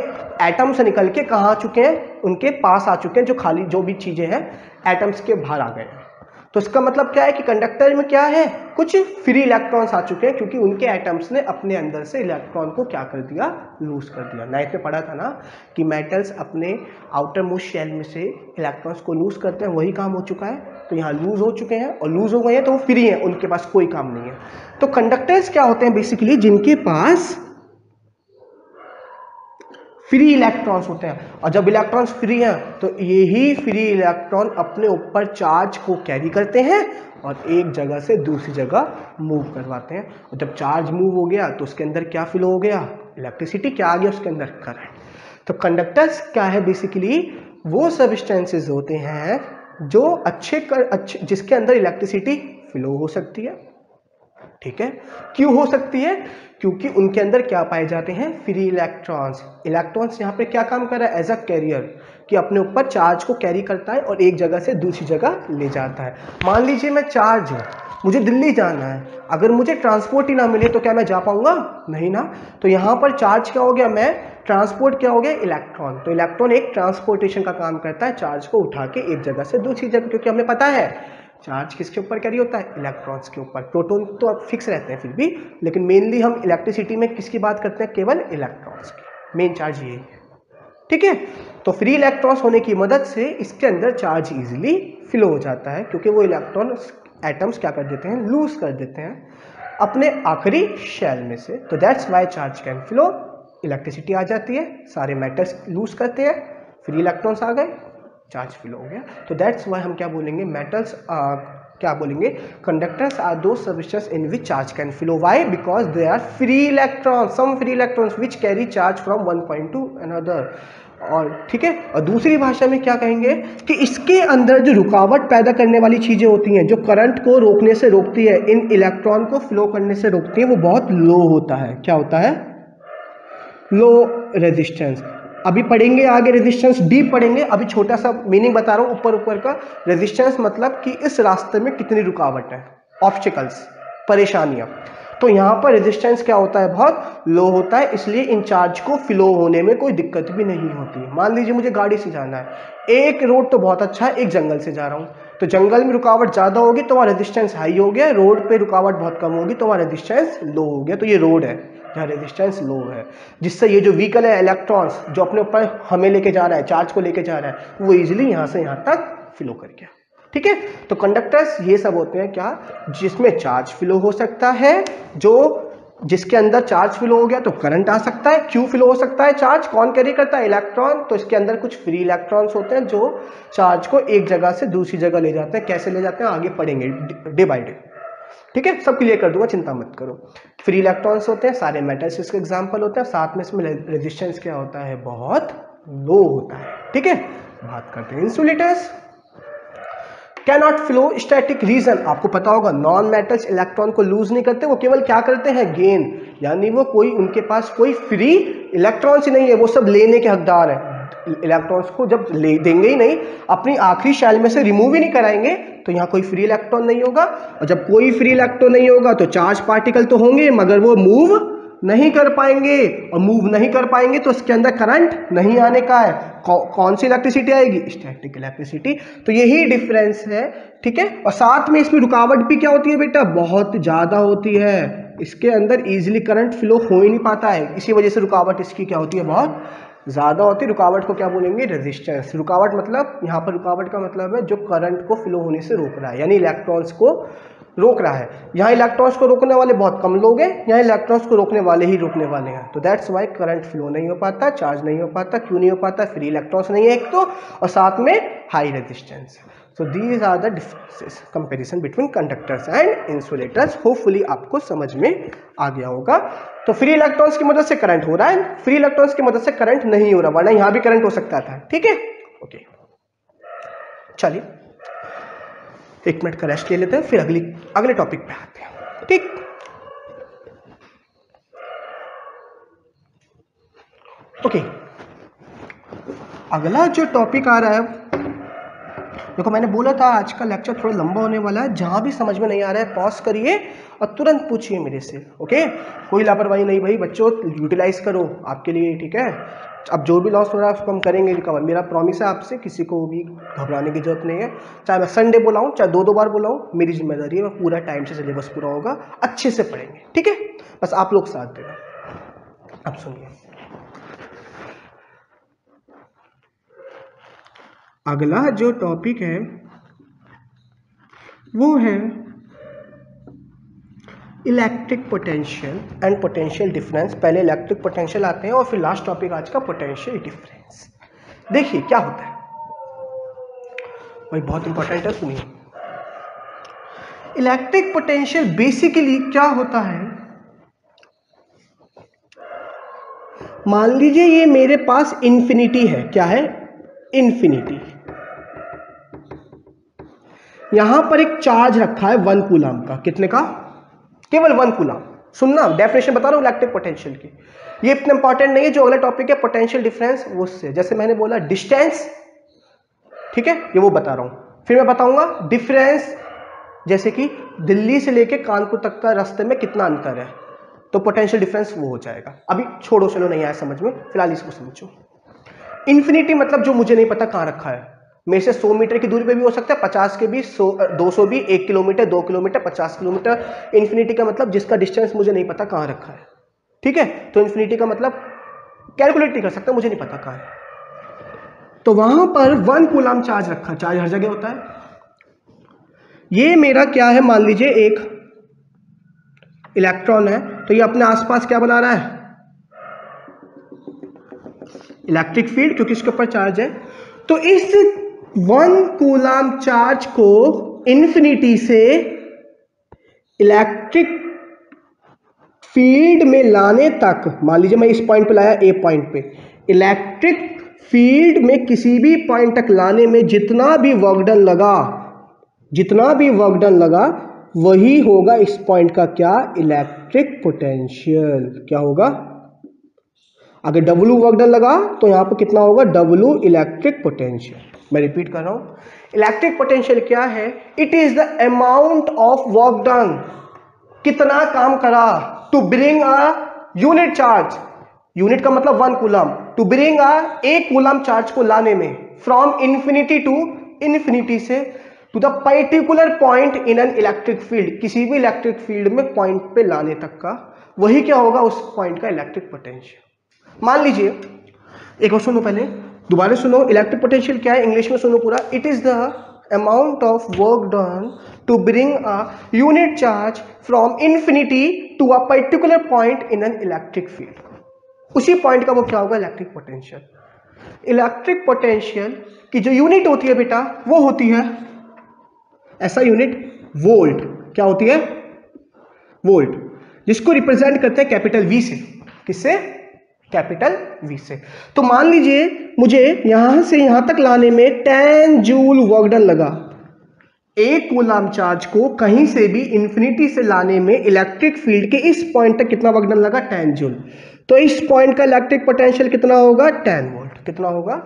Speaker 1: एटम से निकल के कहाँ आ चुके हैं? उनके पास आ चुके हैं, जो खाली जो भी चीजें हैं एटम्स के बाहर आ गए हैं। तो इसका मतलब क्या है कि कंडक्टर में क्या है? कुछ फ्री इलेक्ट्रॉन्स आ चुके हैं, क्योंकि उनके एटम्स ने अपने अंदर से इलेक्ट्रॉन को क्या कर दिया? लूज कर दिया। 9th में पढ़ा था ना कि मेटल्स अपने आउटर मोस्ट शेल में से इलेक्ट्रॉन्स को लूज करते हैं, वही काम हो चुका है। तो यहाँ लूज हो चुके हैं, और लूज हो गए हैं तो वो फ्री हैं, उनके पास कोई काम नहीं है। तो कंडक्टर्स क्या होते हैं? बेसिकली जिनके पास फ्री इलेक्ट्रॉन्स होते हैं, और जब इलेक्ट्रॉन्स फ्री हैं तो यही फ्री इलेक्ट्रॉन अपने ऊपर चार्ज को कैरी करते हैं और एक जगह से दूसरी जगह मूव करवाते हैं। और जब चार्ज मूव हो गया तो उसके अंदर क्या फ्लो हो गया? इलेक्ट्रिसिटी। क्या आ गया उसके अंदर? करंट। तो कंडक्टर्स क्या है? बेसिकली वो सब्सटेंसेस होते हैं जो जिसके अंदर इलेक्ट्रिसिटी फ्लो हो सकती है, ठीक है। क्यों हो सकती है? क्योंकि उनके अंदर क्या पाए जाते हैं? Free electrons. इलेक्ट्रॉन्स यहाँ पे क्या काम कर रहा है? एज अ कैरियर, कि अपने ऊपर चार्ज को कैरी करता है और एक जगह से दूसरी जगह ले जाता है। मान लीजिए मैं चार्ज हूँ, मुझे दिल्ली जाना है, अगर मुझे ट्रांसपोर्ट ही ना मिले तो क्या मैं जा पाऊंगा? नहीं ना। तो यहाँ पर चार्ज क्या हो गया, मैं ट्रांसपोर्ट क्या हो गया, इलेक्ट्रॉन। तो इलेक्ट्रॉन एक ट्रांसपोर्टेशन का काम करता है, चार्ज को उठा के एक जगह से दूसरी जगह, क्योंकि हमें पता है चार्ज किसके ऊपर कैरी होता है, इलेक्ट्रॉन्स के ऊपर। प्रोटॉन तो अब फिक्स रहते हैं फिर भी, लेकिन मेनली हम इलेक्ट्रिसिटी में किसकी बात करते हैं, केवल इलेक्ट्रॉन्स की। मेन चार्ज यही है, ठीक है। तो फ्री इलेक्ट्रॉन्स होने की मदद से इसके अंदर चार्ज इजीली फ्लो हो जाता है, क्योंकि वो इलेक्ट्रॉन एटम्स क्या कर देते हैं, लूज कर देते हैं अपने आखिरी शेल में से। तो that's why charge can flow, electricity आ जाती है, सारे मेटल्स लूज करते हैं, फ्री इलेक्ट्रॉन्स आ गए, चार्ज फ्लो हो गया। तो दैट्स वाई हम क्या बोलेंगे, मेटल्स क्या बोलेंगे, conductors are those substance in which charge can flow. Why? Because they are free electrons, some free electrons which carry charge from one point to another. और ठीक है, और दूसरी भाषा में क्या कहेंगे कि इसके अंदर जो रुकावट पैदा करने वाली चीजें होती हैं, जो करंट को रोकने से रोकती है, इन इलेक्ट्रॉन को फ्लो करने से रोकती है, वो बहुत लो होता है। क्या होता है? Low resistance. अभी पढ़ेंगे आगे रेजिस्टेंस, डीप पढ़ेंगे, अभी छोटा सा मीनिंग बता रहा हूं ऊपर ऊपर का। रेजिस्टेंस मतलब कि इस रास्ते में कितनी रुकावट है, ऑब्स्टिकल्स, परेशानियां। तो यहां पर रेजिस्टेंस क्या होता है, बहुत लो होता है, इसलिए इन चार्ज को फ्लो होने में कोई दिक्कत भी नहीं होती। मान लीजिए मुझे गाड़ी से जाना है, एक रोड तो बहुत अच्छा है, एक जंगल से जा रहा हूं, तो जंगल में रुकावट ज्यादा होगी तो वहां रेजिस्टेंस हाई हो गया, रोड पे रुकावट बहुत कम होगी तो वहां रेजिस्टेंस लो हो गया। तो ये रोड है जहाँ रेजिस्टेंस लो है, जिससे ये जो व्हीकल है, इलेक्ट्रॉन्स जो अपने ऊपर हमें लेके जा रहा है, चार्ज को लेके जा रहा है, वो इजीली यहाँ से यहाँ तक फ्लो कर गया। ठीक है, तो कंडक्टर्स ये सब होते हैं क्या, जिसमें चार्ज फ्लो हो सकता है, जो जिसके अंदर चार्ज फ्लो हो गया तो करंट आ सकता है। क्यों फ्लो हो सकता है चार्ज, कौन कैरी करता है, इलेक्ट्रॉन। तो इसके अंदर कुछ फ्री इलेक्ट्रॉन्स होते हैं जो चार्ज को एक जगह से दूसरी जगह ले जाते हैं। कैसे ले जाते हैं आगे पढ़ेंगे डे बाय डे, ठीक है, सब क्लियर कर दूंगा, चिंता मत करो। फ्री इलेक्ट्रॉन्स होते हैं, सारे मेटल्स इसके एग्जांपल होते हैं, साथ में इसमें रेजिस्टेंस क्या होता है, बहुत लो होता है। ठीक है, बात करते हैं insulators. Cannot flow static reason, आपको पता होगा नॉन मेटल्स इलेक्ट्रॉन को लूज नहीं करते, वो केवल क्या करते हैं, गेन, यानी वो कोई उनके पास कोई फ्री इलेक्ट्रॉन्स ही नहीं है, वो सब लेने के हकदार है। इलेक्ट्रॉन्स को जब ले देंगे ही नहीं, अपनी आखिरी शेल में से रिमूव ही नहीं कराएंगे, तो यहाँ कोई फ्री इलेक्ट्रॉन नहीं होगा। और जब कोई फ्री इलेक्ट्रॉन नहीं होगा तो चार्ज पार्टिकल तो होंगे मगर वो मूव नहीं कर पाएंगे, और मूव नहीं कर पाएंगे तो इसके अंदर करंट नहीं आने का है। कौन सी इलेक्ट्रिसिटी आएगी, स्टैटिक इलेक्ट्रिसिटी। तो यही डिफरेंस है, ठीक है। और साथ में इसमें रुकावट भी क्या होती है बेटा, बहुत ज्यादा होती है, इसके अंदर इजीली करंट फ्लो हो ही नहीं पाता है, इसी वजह से रुकावट इसकी क्या होती है, बहुत ज्यादा होती है। रुकावट को क्या बोलेंगे, रेजिस्टेंस। रुकावट मतलब यहाँ पर रुकावट का मतलब है जो करंट को फ्लो होने से रोक रहा है, यानी इलेक्ट्रॉन्स को रोक रहा है। यहाँ इलेक्ट्रॉन्स को रोकने वाले बहुत कम लोग हैं, यहाँ इलेक्ट्रॉन्स को रोकने वाले ही रोकने वाले हैं। तो दैट्स वाई करंट फ्लो नहीं हो पाता, चार्ज नहीं हो पाता। क्यों नहीं हो पाता, फ्री इलेक्ट्रॉन्स नहीं है एक तो, और साथ में high resistance. So these are the differences, comparison between conductors and insulators. Hopefully आपको समझ में आ गया होगा। तो फ्री इलेक्ट्रॉन्स की मदद से करंट हो रहा है, फ्री इलेक्ट्रॉन्स की मदद से करंट नहीं हो रहा, वरना यहाँ भी करंट हो सकता था। ठीक है, ओके, चलिए 1 मिनट का रेस्ट ले लेते हैं, फिर अगले टॉपिक पे आते हैं। ठीक, ओके, अगला जो टॉपिक आ रहा है, देखो मैंने बोला था आज का लेक्चर थोड़ा लंबा होने वाला है, जहां भी समझ में नहीं आ रहा है पॉज करिए और तुरंत पूछिए मेरे से। ओके, कोई लापरवाही नहीं भाई बच्चों, यूटिलाइज करो आपके लिए, ठीक है। अब जो भी लॉस हो रहा है उसको हम करेंगे रिकवर, मेरा प्रॉमिस है आपसे, किसी को भी घबराने की जरूरत नहीं है। चाहे मैं संडे बुलाऊं, चाहे 2-2 बार बुलाऊं, मेरी जिम्मेदारी है, मैं पूरा टाइम से सिलेबस पूरा होगा, अच्छे से पढ़ेंगे, ठीक है। बस आप लोग साथ देना। अब सुनिए, अगला जो टॉपिक है वो है electric potential and potential difference. पहले इलेक्ट्रिक पोटेंशियल आते हैं और फिर लास्ट टॉपिक आज का पोटेंशियल डिफरेंस। देखिए क्या होता है भाई, बहुत इंपॉर्टेंट है, सुनिए। इलेक्ट्रिक पोटेंशियल बेसिकली क्या होता है, मान लीजिए ये मेरे पास इन्फिनिटी है, क्या है, इन्फिनिटी। यहां पर एक चार्ज रखा है 1 कूलम का, कितने का, केवल 1 कूलम। सुनना, डेफिनेशन बता रहा हूं इलेक्ट्रिक पोटेंशियल की, ये इतना इंपॉर्टेंट नहीं है। जो अगला टॉपिक है पोटेंशियल डिफरेंस, वो उससे, जैसे मैंने बोला डिस्टेंस, ठीक है, ये वो बता रहा हूं। फिर मैं बताऊंगा डिफरेंस जैसे कि दिल्ली से लेके कानपुर तक का रास्ते में कितना अंतर है, तो पोटेंशियल डिफरेंस वो हो जाएगा। अभी छोड़ो, चलो नहीं आया समझ में, फिलहाल इसको समझो। इन्फिनिटी मतलब जो मुझे नहीं पता कहाँ रखा है, मेरे से 100 मीटर की दूरी पे भी हो सकता है, 50 के भी, 200 भी, 1 किलोमीटर, 2 किलोमीटर, 50 किलोमीटर। इन्फिनिटी का मतलब जिसका डिस्टेंस मुझे नहीं पता कहाँ रखा है, ठीक है। तो इन्फिनिटी का मतलब कैलकुलेट नहीं कर सकता, मुझे नहीं पता कहाँ है। तो वहां पर 1 कूलम चार्ज रखा, चार्ज हर जगह होता है। ये मेरा क्या है, मान लीजिए एक इलेक्ट्रॉन है, तो ये अपने आसपास क्या बना रहा है, इलेक्ट्रिक फील्ड, क्योंकि इसके ऊपर चार्ज है। तो इस 1 कूलम चार्ज को इन्फिनिटी से इलेक्ट्रिक फील्ड में लाने तक, मान लीजिए मैं इस पॉइंट पे लाया, ए पॉइंट पे, इलेक्ट्रिक फील्ड में किसी भी पॉइंट तक लाने में जितना भी वर्क डन लगा, जितना भी वर्क डन लगा, वही होगा इस पॉइंट का क्या, इलेक्ट्रिक पोटेंशियल। क्या होगा, अगर W वर्क डन लगा तो यहां पर कितना होगा, W इलेक्ट्रिक पोटेंशियल। मैं रिपीट कर रहा हूं, इलेक्ट्रिक पोटेंशियल क्या है, it is the amount of work done, कितना काम करा, to bring a unit charge, unit का मतलब 1 coulomb, to bring a 1 coulomb charge को लाने में, फ्रॉम इन्फिनिटी टू, इन्फिनिटी से, to the particular point in an electric field, किसी भी इलेक्ट्रिक फील्ड में पॉइंट पे लाने तक का, वही क्या होगा, उस पॉइंट का इलेक्ट्रिक पोटेंशियल। मान लीजिए, एक और सुनो, पहले दोबारा सुनो, इलेक्ट्रिक पोटेंशियल क्या है, इंग्लिश में सुनो पूरा, it is the amount of work done to bring a unit charge from infinity to a particular point in an electric field, उसी पॉइंट का वो क्या होगा, इलेक्ट्रिक पोटेंशियल। इलेक्ट्रिक पोटेंशियल की जो यूनिट होती है बेटा, वो होती है ऐसा यूनिट, वोल्ट। क्या होती है, वोल्ट, जिसको रिप्रेजेंट करते हैं कैपिटल वी से। किससे, कैपिटल वी से। तो मान लीजिए मुझे यहां से यहां तक लाने में 10 जूल वर्क डन लगा, 1 कूलम चार्ज को कहीं से भी इन्फिनिटी से लाने में इलेक्ट्रिक फील्ड के इस पॉइंट तक कितना वर्क डन लगा, 10 जूल। तो इस पॉइंट का इलेक्ट्रिक पोटेंशियल कितना होगा, 10 वोल्ट। कितना होगा,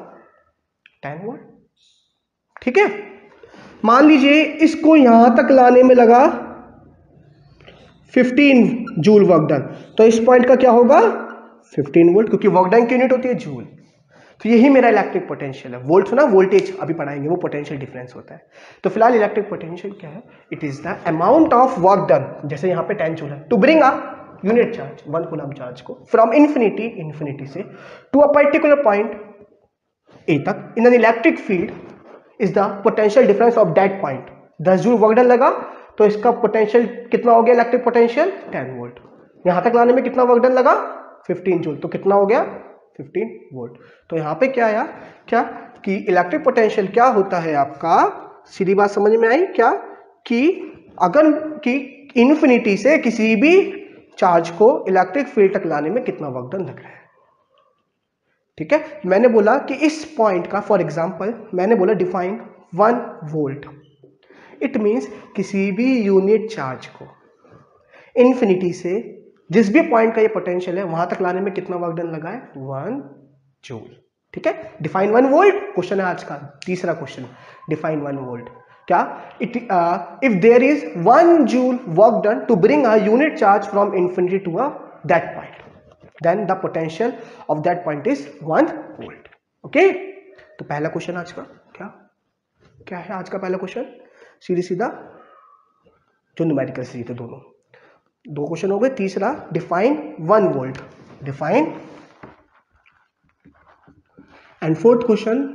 Speaker 1: 10 वोल्ट, ठीक है। मान लीजिए इसको यहां तक लाने में लगा 15 जूल वर्क डन, तो इस पॉइंट का क्या होगा, 15 वोल्ट, क्योंकि वर्क डन की यूनिट होती है जूल। तो यही मेरा इलेक्ट्रिक पोटेंशियल है। वोल्ट सुना, वोल्टेज अभी पढ़ाएंगे, वो पोटेंशियल डिफरेंस होता है। तो फिलहाल इलेक्ट्रिक पोटेंशियल क्या है, it is the amount of work done, जैसे यहां पे 10 जूल है, to bring a unit charge, 1 coulomb charge को, फ्रॉम इन्फिनिटी, इन्फिनिटी से, to a particular point A तक in an electric field, is the potential difference of that point. 10 joule work done लगा, तो इसका पोटेंशियल कितना हो गया, इलेक्ट्रिक पोटेंशियल 10 वोल्ट। यहां तक लाने में कितना वर्क डन लगा, 15 जूल, तो कितना हो गया, 15 वोल्ट। तो यहां पे क्या आया, क्या कि इलेक्ट्रिक पोटेंशियल क्या होता है आपका, सीधी बात समझ में आई क्या, कि अगर कि इन्फिनिटी से किसी भी चार्ज को इलेक्ट्रिक फील्ड तक लाने में कितना वर्क डन लग रहा है, ठीक है। मैंने बोला कि इस पॉइंट का, फॉर एग्जांपल मैंने बोला डिफाइन 1 वोल्ट, इट मींस किसी भी यूनिट चार्ज को इन्फिनिटी से जिस भी पॉइंट का ये पोटेंशियल है वहां तक लाने में कितना वर्क डन लगा है, 1 जूल, ठीक है। डिफाइन 1 वोल्ट क्वेश्चन है आज का, तीसरा क्वेश्चन, डिफाइन 1 वोल्ट। क्या, if there is 1 joule work done to bring a unit charge from infinity to a that point, then the potential of that point is 1 volt, okay। तो पहला क्वेश्चन आज का क्या क्या है, आज का पहला क्वेश्चन सीधी सीधा जो न्यूमेरिकल से थे, दोनों दो क्वेश्चन हो गए। तीसरा define 1 volt, define, and fourth question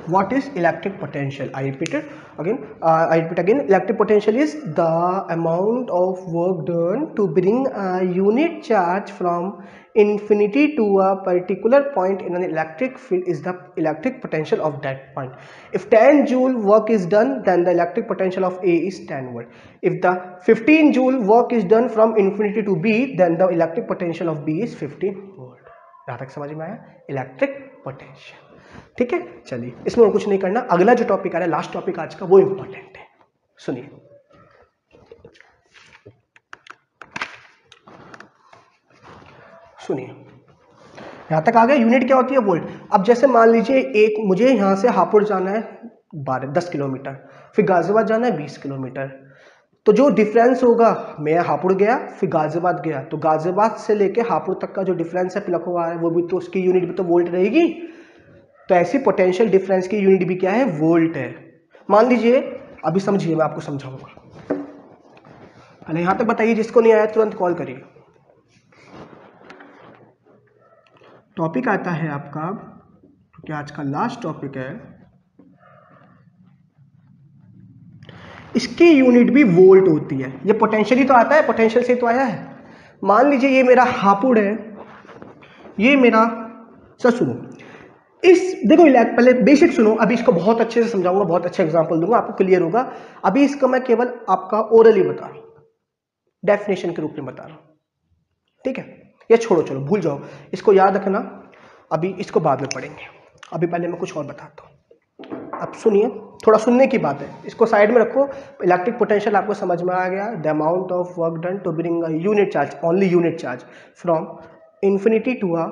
Speaker 1: what is electric potential, I repeat again, electric potential is the amount of work done to bring a unit charge from infinity to a particular point in an electric field is the electric potential of that point. If 10 joule work is done, then the electric potential of A is 10 volt. If the 15 joule work is done from infinity to B, then the electric potential of B is 15 volt. यहां तक समझ में आया, इलेक्ट्रिक पोटेंशियल, ठीक है। चलिए इसमें और कुछ नहीं करना, अगला जो टॉपिक आ रहा है, लास्ट टॉपिक आज का, वो इंपॉर्टेंट है, सुनिए। सुनिए यहां तक आ गया, यूनिट क्या होती है, वोल्ट। अब जैसे मान लीजिए एक, मुझे यहां से हापुड़ जाना है 10 किलोमीटर, फिर गाजियाबाद जाना है 20 किलोमीटर। तो जो डिफरेंस होगा, मैं हापुड़ गया फिर गाजियाबाद गया, तो गाजियाबाद से लेके हापुड़ तक का जो डिफरेंस है पिलखवाड़ा है, वो भी तो उसकी यूनिट भी तो वोल्ट रहेगी। तो ऐसी पोटेंशियल डिफरेंस की यूनिट भी क्या है, वोल्ट है। मान लीजिए, अभी समझिए मैं आपको समझाऊंगा। पहले यहां तक बताइए, जिसको नहीं आया तुरंत कॉल करिए। टॉपिक आता है आपका, क्योंकि आज का लास्ट टॉपिक है, इसकी यूनिट भी वोल्ट होती है। ये पोटेंशियल ही तो आता है, पोटेंशियल से तो आया है। मान लीजिए ये मेरा हापुड़ है, ये मेरा, सर सुनो, इस देखो पहले बेसिक सुनो, अभी इसको बहुत अच्छे से समझाऊंगा, बहुत अच्छा एग्जांपल दूंगा, आपको क्लियर होगा। अभी इसका मैं केवल आपका ओरली बता रहा हूं, डेफिनेशन के रूप में बता रहा हूं, ठीक है। ये छोड़ो, चलो भूल जाओ, इसको याद रखना, अभी इसको बाद में पढ़ेंगे। अभी पहले मैं कुछ और बताता हूं। अब सुनिए, थोड़ा सुनने की बात है, इसको साइड में रखो। इलेक्ट्रिक पोटेंशियल आपको समझ में आ गया, the amount of work done to bring a unit charge, only unit charge from infinity to a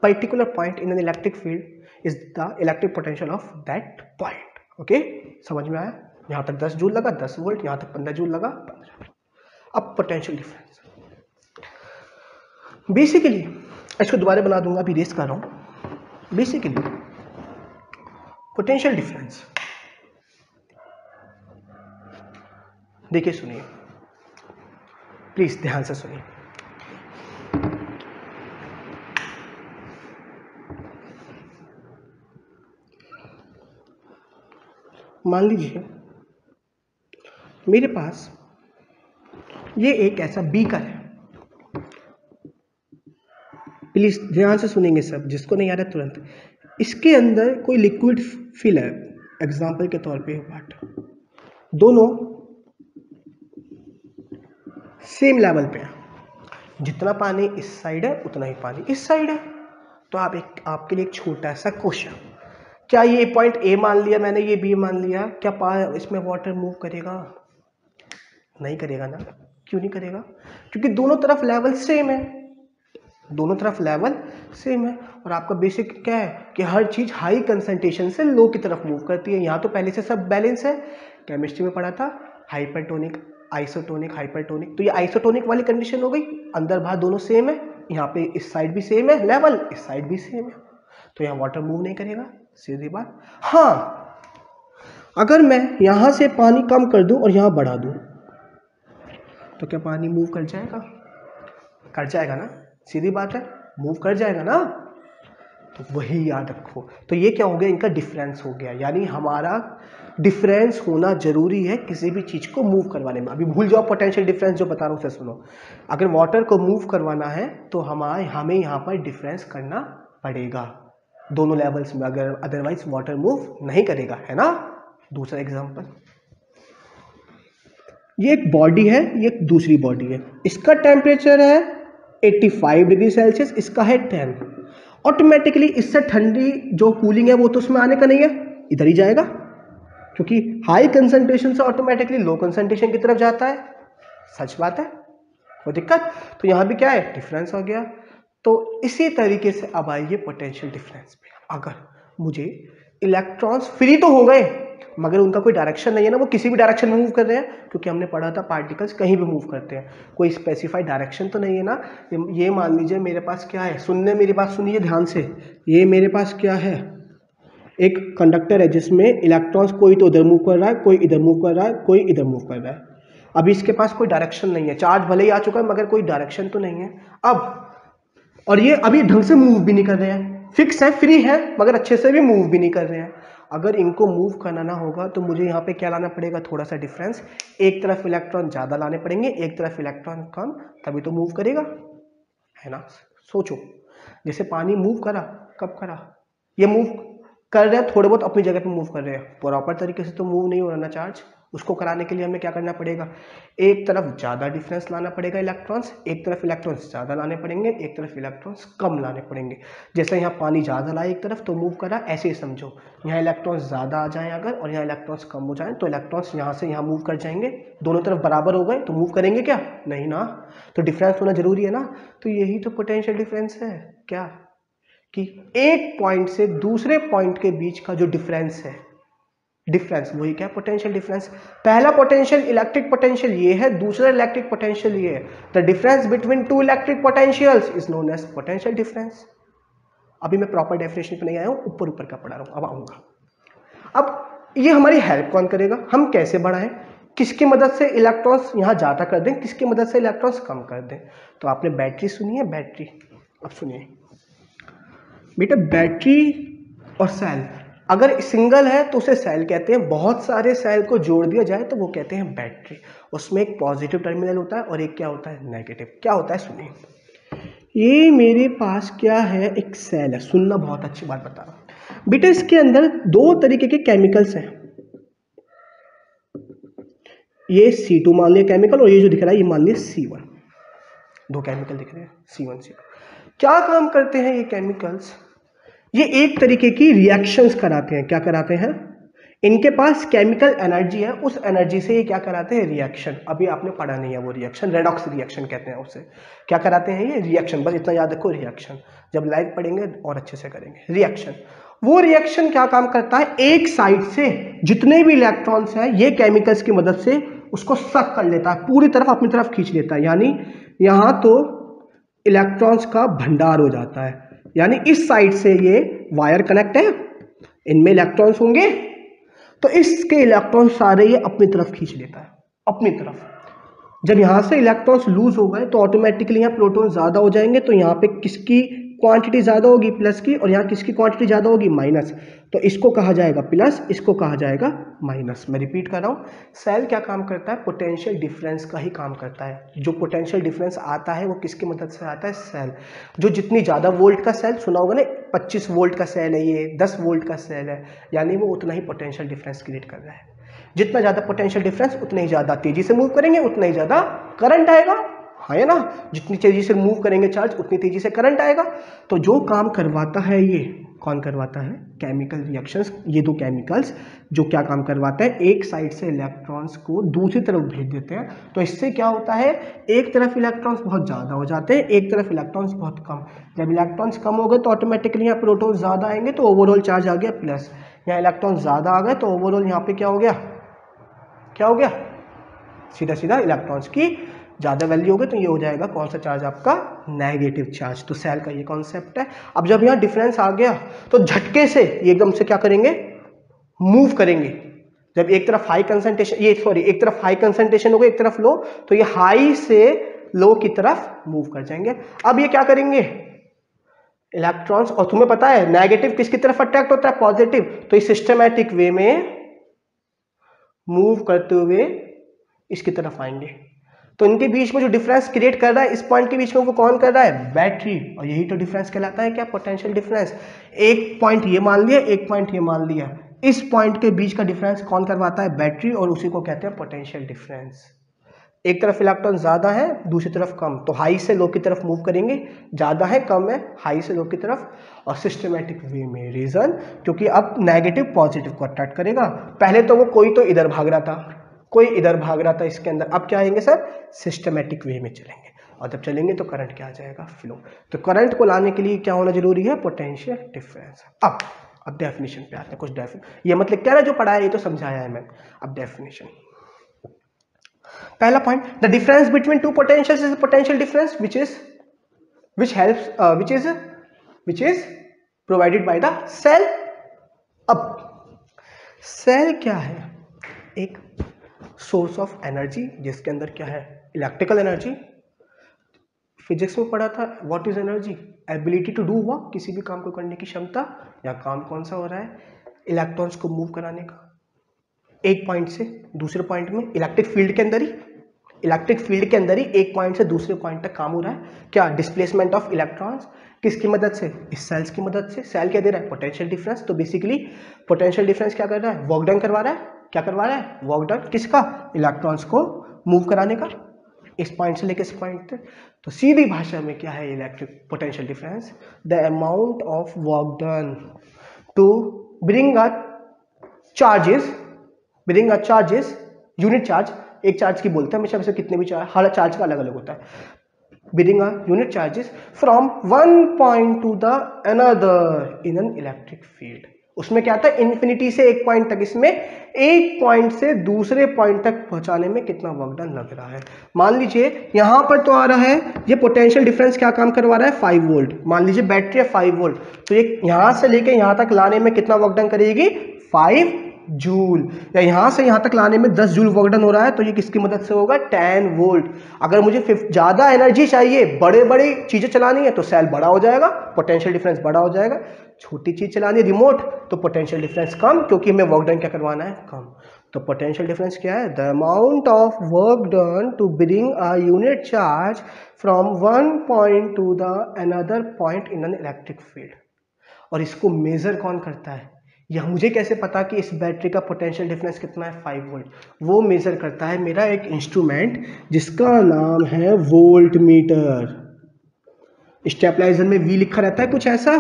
Speaker 1: particular point in an electric field is the electric potential of that point. Okay, समझ में आया? यहां तक 10 जूल लगा 10 वोल्ट, यहां तक 15 जूल लगा 15। अब पोटेंशियल डिफरेंस, बेसिकली इसको दोबारा बना दूंगा, अभी रेस कर रहा हूं। बेसिकली पोटेंशियल डिफरेंस, देखिए सुनिए, प्लीज ध्यान से सुनिए। मान लीजिए मेरे पास ये एक ऐसा बीकर है, प्लीज ध्यान से सुनेंगे सब, जिसको नहीं आ रहा तुरंत। इसके अंदर कोई लिक्विड फिल है, एग्जांपल के तौर पे वाटर, दोनों सेम लेवल पे है, जितना पानी इस साइड है उतना ही पानी इस साइड है। तो आपके लिए एक छोटा सा क्वेश्चन, क्या ये पॉइंट ए मान लिया मैंने, ये बी मान लिया, क्या इसमें वाटर मूव करेगा? नहीं करेगा ना। क्यों नहीं करेगा? क्योंकि दोनों तरफ लेवल सेम है, दोनों तरफ लेवल सेम है। और आपका बेसिक क्या है कि हर चीज हाई कंसंट्रेशन से लो की तरफ मूव करती है। यहाँ तो पहले से सब बैलेंस है, केमिस्ट्री में पढ़ा था, हाइपरटोनिक, आइसोटोनिक, हाइपरटोनिक। तो ये आइसोटोनिक वाली कंडीशन हो गई, अंदर बाहर दोनों सेम है, यहाँ पे इस साइड भी सेम है लेवल, इस साइड भी सेम है, तो यहाँ वाटर मूव नहीं करेगा, सीधी बात। हाँ, अगर मैं यहां से पानी कम कर दूं और यहां बढ़ा दूं, तो क्या पानी मूव कर जाएगा? कर जाएगा ना, सीधी बात है, मूव कर जाएगा ना। तो वही याद रखो। तो ये क्या हो गया, इनका डिफरेंस हो गया, यानी हमारा डिफरेंस होना जरूरी है किसी भी चीज को मूव करवाने में। अभी भूल जाओ पोटेंशियल डिफरेंस, जो बता रहा हूं उसे सुनो। अगर वाटर को मूव करवाना है तो हमें यहाँ पर डिफरेंस करना पड़ेगा दोनों लेवल्स में, अगर अदरवाइज वाटर मूव नहीं करेगा, है ना। दूसरा एग्जांपल, ये एक बॉडी है, ये एक दूसरी बॉडी है, इसका टेम्परेचर है 85 डिग्री सेल्सियस, इसका है 10। ऑटोमेटिकली इससे ठंडी जो कूलिंग है वो तो उसमें आने का नहीं है, इधर ही जाएगा, क्योंकि हाई कंसंट्रेशन से ऑटोमेटिकली लो कंसंट्रेशन की तरफ जाता है। सच बात है, कोई दिक्कत? तो यहां भी क्या है, डिफरेंस हो गया। तो इसी तरीके से अब आइए पोटेंशियल डिफरेंस पे। अगर मुझे इलेक्ट्रॉन्स फ्री तो हो गए, मगर उनका कोई डायरेक्शन नहीं है ना, वो किसी भी डायरेक्शन में मूव कर रहे हैं, क्योंकि हमने पढ़ा था पार्टिकल्स कहीं भी मूव करते हैं, कोई स्पेसिफाइड डायरेक्शन तो नहीं है ना। ये मान लीजिए मेरे पास क्या है, सुनने मेरी बात सुनिए ध्यान से, ये मेरे पास क्या है, एक कंडक्टर है जिसमें इलेक्ट्रॉन्स कोई तो उधर मूव कर रहा है, कोई इधर मूव कर रहा है, कोई इधर मूव कर रहा है। अभी इसके पास कोई डायरेक्शन नहीं है, चार्ज भले ही आ चुका है मगर कोई डायरेक्शन तो नहीं है अब। और ये अभी ढंग से मूव भी नहीं कर रहे हैं, फिक्स है, फ्री है, मगर अच्छे से भी मूव भी नहीं कर रहे हैं। अगर इनको मूव कराना होगा तो मुझे यहाँ पे क्या लाना पड़ेगा, थोड़ा सा डिफरेंस, एक तरफ इलेक्ट्रॉन ज़्यादा लाने पड़ेंगे, एक तरफ इलेक्ट्रॉन कम, तभी तो मूव करेगा, है ना। सोचो, जैसे पानी मूव करा, कब करा, ये मूव कर रहे हैं थोड़े बहुत अपनी जगह पे मूव कर रहे हैं, प्रॉपर तरीके से तो मूव नहीं हो रहा ना चार्ज। उसको कराने के लिए हमें क्या करना पड़ेगा, एक तरफ ज़्यादा डिफरेंस लाना पड़ेगा इलेक्ट्रॉन्स, एक तरफ इलेक्ट्रॉन्स ज़्यादा लाने पड़ेंगे, एक तरफ इलेक्ट्रॉन्स कम लाने पड़ेंगे। जैसे यहाँ पानी ज़्यादा लाए एक तरफ तो मूव करा, ऐसे ही समझो, यहाँ इलेक्ट्रॉन्स ज़्यादा आ जाएं अगर और यहाँ इलेक्ट्रॉन्स कम हो जाएं, तो इलेक्ट्रॉन्स यहाँ से यहाँ मूव कर जाएंगे, दोनों तरफ बराबर हो गए तो मूव करेंगे क्या, नहीं ना। तो डिफरेंस होना जरूरी है ना। तो यही तो पोटेंशियल डिफरेंस है, क्या कि एक पॉइंट से दूसरे पॉइंट के बीच का जो डिफरेंस है, डिफरेंस, वही क्या पोटेंशियल डिफरेंस। पहला पोटेंशियल इलेक्ट्रिक पोटेंशियल ये है, दूसरा इलेक्ट्रिक पोटेंशियल ये है। The difference between two electric potentials is known as potential difference. अभी मैं प्रॉपर डेफिनेशन पे नहीं आया हूँ, ऊपर ऊपर का पढ़ा रहा हूँ, अब आऊँगा। अब ये हमारी हेल्प कौन करेगा, हम कैसे बढ़ाएं, किसकी मदद से इलेक्ट्रॉन्स यहाँ ज़्यादा कर दें, किसकी मदद से इलेक्ट्रॉन्स कम कर दें। तो आपने बैटरी सुनी है, बैटरी, अब सुनिए बेटा, बैटरी और सेल अगर सिंगल है तो उसे सेल कहते हैं, बहुत सारे सेल को जोड़ दिया जाए तो वो कहते हैं बैटरी। उसमें एक पॉजिटिव टर्मिनल होता है और एक क्या होता है, नेगेटिव। क्या होता है सुनिए, ये मेरे पास क्या है, एक सेल है, सुनना, बहुत अच्छी बात बता रहा हूं बेटा। इसके अंदर दो तरीके के केमिकल्स हैं, ये C2 मान लिया केमिकल, और ये जो दिख रहा है ये मान लिया C1। दो केमिकल दिख रहे हैं C1 C2। क्या काम करते हैं ये केमिकल्स, ये एक तरीके की रिएक्शंस कराते हैं। क्या कराते हैं, इनके पास केमिकल एनर्जी है, उस एनर्जी से ये क्या कराते हैं, रिएक्शन। अभी आपने पढ़ा नहीं है वो रिएक्शन, रेडॉक्स रिएक्शन कहते हैं उसे। क्या कराते हैं ये, रिएक्शन, बस इतना याद रखो, रिएक्शन। जब लाइव पढ़ेंगे और अच्छे से करेंगे। रिएक्शन, वो रिएक्शन क्या काम करता है, एक साइड से जितने भी इलेक्ट्रॉन्स हैं ये केमिकल्स की मदद से उसको सक कर लेता है, पूरी तरफ अपनी तरफ खींच लेता है। यानी यहाँ तो इलेक्ट्रॉन्स का भंडार हो जाता है, यानी इस साइड से ये वायर कनेक्ट है, इनमें इलेक्ट्रॉन्स होंगे, तो इसके इलेक्ट्रॉन सारे ये अपनी तरफ खींच लेता है, अपनी तरफ। जब यहां से इलेक्ट्रॉन्स लूज हो गए तो ऑटोमेटिकली यहाँ प्रोटॉन ज्यादा हो जाएंगे, तो यहाँ पे किसकी क्वांटिटी ज्यादा होगी, प्लस की, और यहाँ किसकी क्वांटिटी ज्यादा होगी, माइनस। तो इसको कहा जाएगा प्लस, इसको कहा जाएगा माइनस। मैं रिपीट कर रहा हूँ, सेल क्या काम करता है, पोटेंशियल डिफरेंस का ही काम करता है। जो पोटेंशियल डिफरेंस आता है वो किसकी मदद से आता है, सेल। जो जितनी ज़्यादा वोल्ट का सेल, सुना होगा ना, 25 वोल्ट का सेल है ये, 10 वोल्ट का सेल है, यानी वो उतना ही पोटेंशियल डिफरेंस क्रिएट कर रहा है। जितना ज़्यादा पोटेंशियल डिफरेंस उतना ही ज़्यादा तेजी से मूव करेंगे, उतना ही ज़्यादा करंट आएगा, है ना। जितनी तेजी से मूव करेंगे चार्ज उतनी तेजी से करंट आएगा। तो जो काम करवाता है ये कौन करवाता है, केमिकल रिएक्शंस। ये दो केमिकल्स जो क्या काम करवाते हैं, एक साइड से इलेक्ट्रॉन्स को दूसरी तरफ भेज देते हैं। तो इससे क्या होता है, एक तरफ इलेक्ट्रॉन्स बहुत ज़्यादा हो जाते हैं, एक तरफ इलेक्ट्रॉन्स बहुत कम। जब इलेक्ट्रॉन्स कम हो गए तो ऑटोमेटिकली यहाँ प्रोटॉन ज़्यादा आएंगे, तो ओवरऑल चार्ज आ गया प्लस। यहाँ इलेक्ट्रॉन ज़्यादा आ गए तो ओवरऑल यहाँ पे क्या हो गया, क्या हो गया, सीधा सीधा इलेक्ट्रॉन्स की ज़्यादा वैल्यू हो गई, तो ये हो जाएगा कौन सा चार्ज आपका, नेगेटिव चार्ज। तो सेल का ये कॉन्सेप्ट है। अब जब यहाँ डिफरेंस आ गया तो झटके से ये एकदम से क्या करेंगे, मूव करेंगे। जब एक तरफ हाई कंसंट्रेशन, ये सॉरी, एक तरफ हाई कंसंट्रेशन होगा, एक तरफ लो, तो ये हाई से लो की तरफ मूव कर जाएंगे। अब ये क्या करेंगे, इलेक्ट्रॉन्स, और तुम्हें पता है नेगेटिव किसकी तरफ अट्रैक्ट होता है, पॉजिटिव। तो इस सिस्टमैटिक वे में मूव करते हुए इसकी तरफ आएंगे। तो इनके बीच में जो डिफरेंस क्रिएट कर रहा है, इस पॉइंट के बीच में वो कौन कर रहा है, बैटरी। और यही तो डिफरेंस कहलाता है क्या, पोटेंशियल डिफरेंस। एक पॉइंट ये मान लिया, एक पॉइंट ये मान लिया, इस पॉइंट के बीच का डिफरेंस कौन करवाता है, बैटरी, और उसी को कहते हैं पोटेंशियल डिफरेंस। एक तरफ इलेक्ट्रॉन ज्यादा है, दूसरी तरफ कम, तो हाई से लो की तरफ मूव करेंगे, ज्यादा है कम है, हाई से लो की तरफ, और सिस्टमैटिक वे में। रीजन, क्योंकि अब नेगेटिव पॉजिटिव को अट्रैक्ट करेगा। पहले तो वो कोई तो इधर भाग रहा था, कोई इधर भाग रहा था इसके अंदर, अब क्या आएंगे सर, सिस्टमैटिक वे में चलेंगे, और जब चलेंगे तो करंट क्या आ जाएगा, फ्लो। तो करंट को लाने के लिए क्या होना जरूरी है, पोटेंशियल डिफरेंस। अब डेफिनेशन पे आते हैं। कुछ ये मतलब क्या है, जो पढ़ाया ये तो समझाया है मैंने। अब डेफिनेशन, पहला point, the difference between to potentials is potential difference which is provided by the cell। अब सेल क्या है, एक सोर्स ऑफ एनर्जी, जिसके अंदर क्या है, इलेक्ट्रिकल एनर्जी। फिजिक्स में पढ़ा था, what is energy, ability to do work, किसी भी काम को करने की क्षमता। या काम कौन सा हो रहा है, इलेक्ट्रॉन्स को मूव कराने का, एक पॉइंट से दूसरे पॉइंट में, इलेक्ट्रिक फील्ड के अंदर ही एक पॉइंट से दूसरे पॉइंट तक काम हो रहा है। क्या, डिस्प्लेसमेंट ऑफ इलेक्ट्रॉन्स, किसकी मदद से, इस सेल्स की मदद से। सेल क्या दे रहा है, पोटेंशियल डिफरेंस। तो बेसिकली पोटेंशियल डिफरेंस क्या कर रहा है, वर्क डन करवा रहा है। क्या करवा रहा है, वर्क डन, किसका, इलेक्ट्रॉन्स को मूव कराने का, इस पॉइंट से लेकर इस पॉइंट तक। तो सीधी भाषा में क्या है electric potential difference, the amount of work done to bring a charges, unit charge, एक चार्ज की बोलते हैं हमेशा, वैसे कितने भी चार्ज, हर चार्ज का अलग अलग होता है। Bring a unit charges from one point to the another in an electric field, उसमें क्या था, इन्फिनिटी से एक पॉइंट तक, इसमें एक पॉइंट से दूसरे पॉइंट तक पहुंचाने में कितना वर्क डन लग रहा है। मान लीजिए यहां पर तो आ रहा है, ये पोटेंशियल डिफरेंस क्या काम करवा रहा है, 5 वोल्ट। मान लीजिए बैटरी है 5 वोल्ट, तो ये यहां से लेके यहां तक लाने में कितना वर्क डन करेगी, 5 जूल। या यहां से यहां तक लाने में 10 जूल वर्क डन हो रहा है, तो ये किसकी मदद से होगा, 10 वोल्ट। अगर मुझे ज्यादा एनर्जी चाहिए, बड़े बड़ी चीजें चलानी है, तो सेल बड़ा हो जाएगा, पोटेंशियल डिफरेंस बड़ा हो जाएगा। छोटी चीज चलानी है, रिमोट, तो पोटेंशियल डिफरेंस कम, क्योंकि हमें वर्क डन क्या करवाना है, कम। तो पोटेंशियल डिफरेंस क्या है, the amount of work done to bring a unit charge from one point to the another point in an electric field. और इसको मेजर कौन करता है, यह मुझे कैसे पता कि इस बैटरी का पोटेंशियल डिफरेंस कितना है, 5 वोल्ट। वो मेजर करता है मेरा एक इंस्ट्रूमेंट जिसका नाम है वोल्ट मीटर। स्टेबलाइजर में वी लिखा रहता है कुछ ऐसा,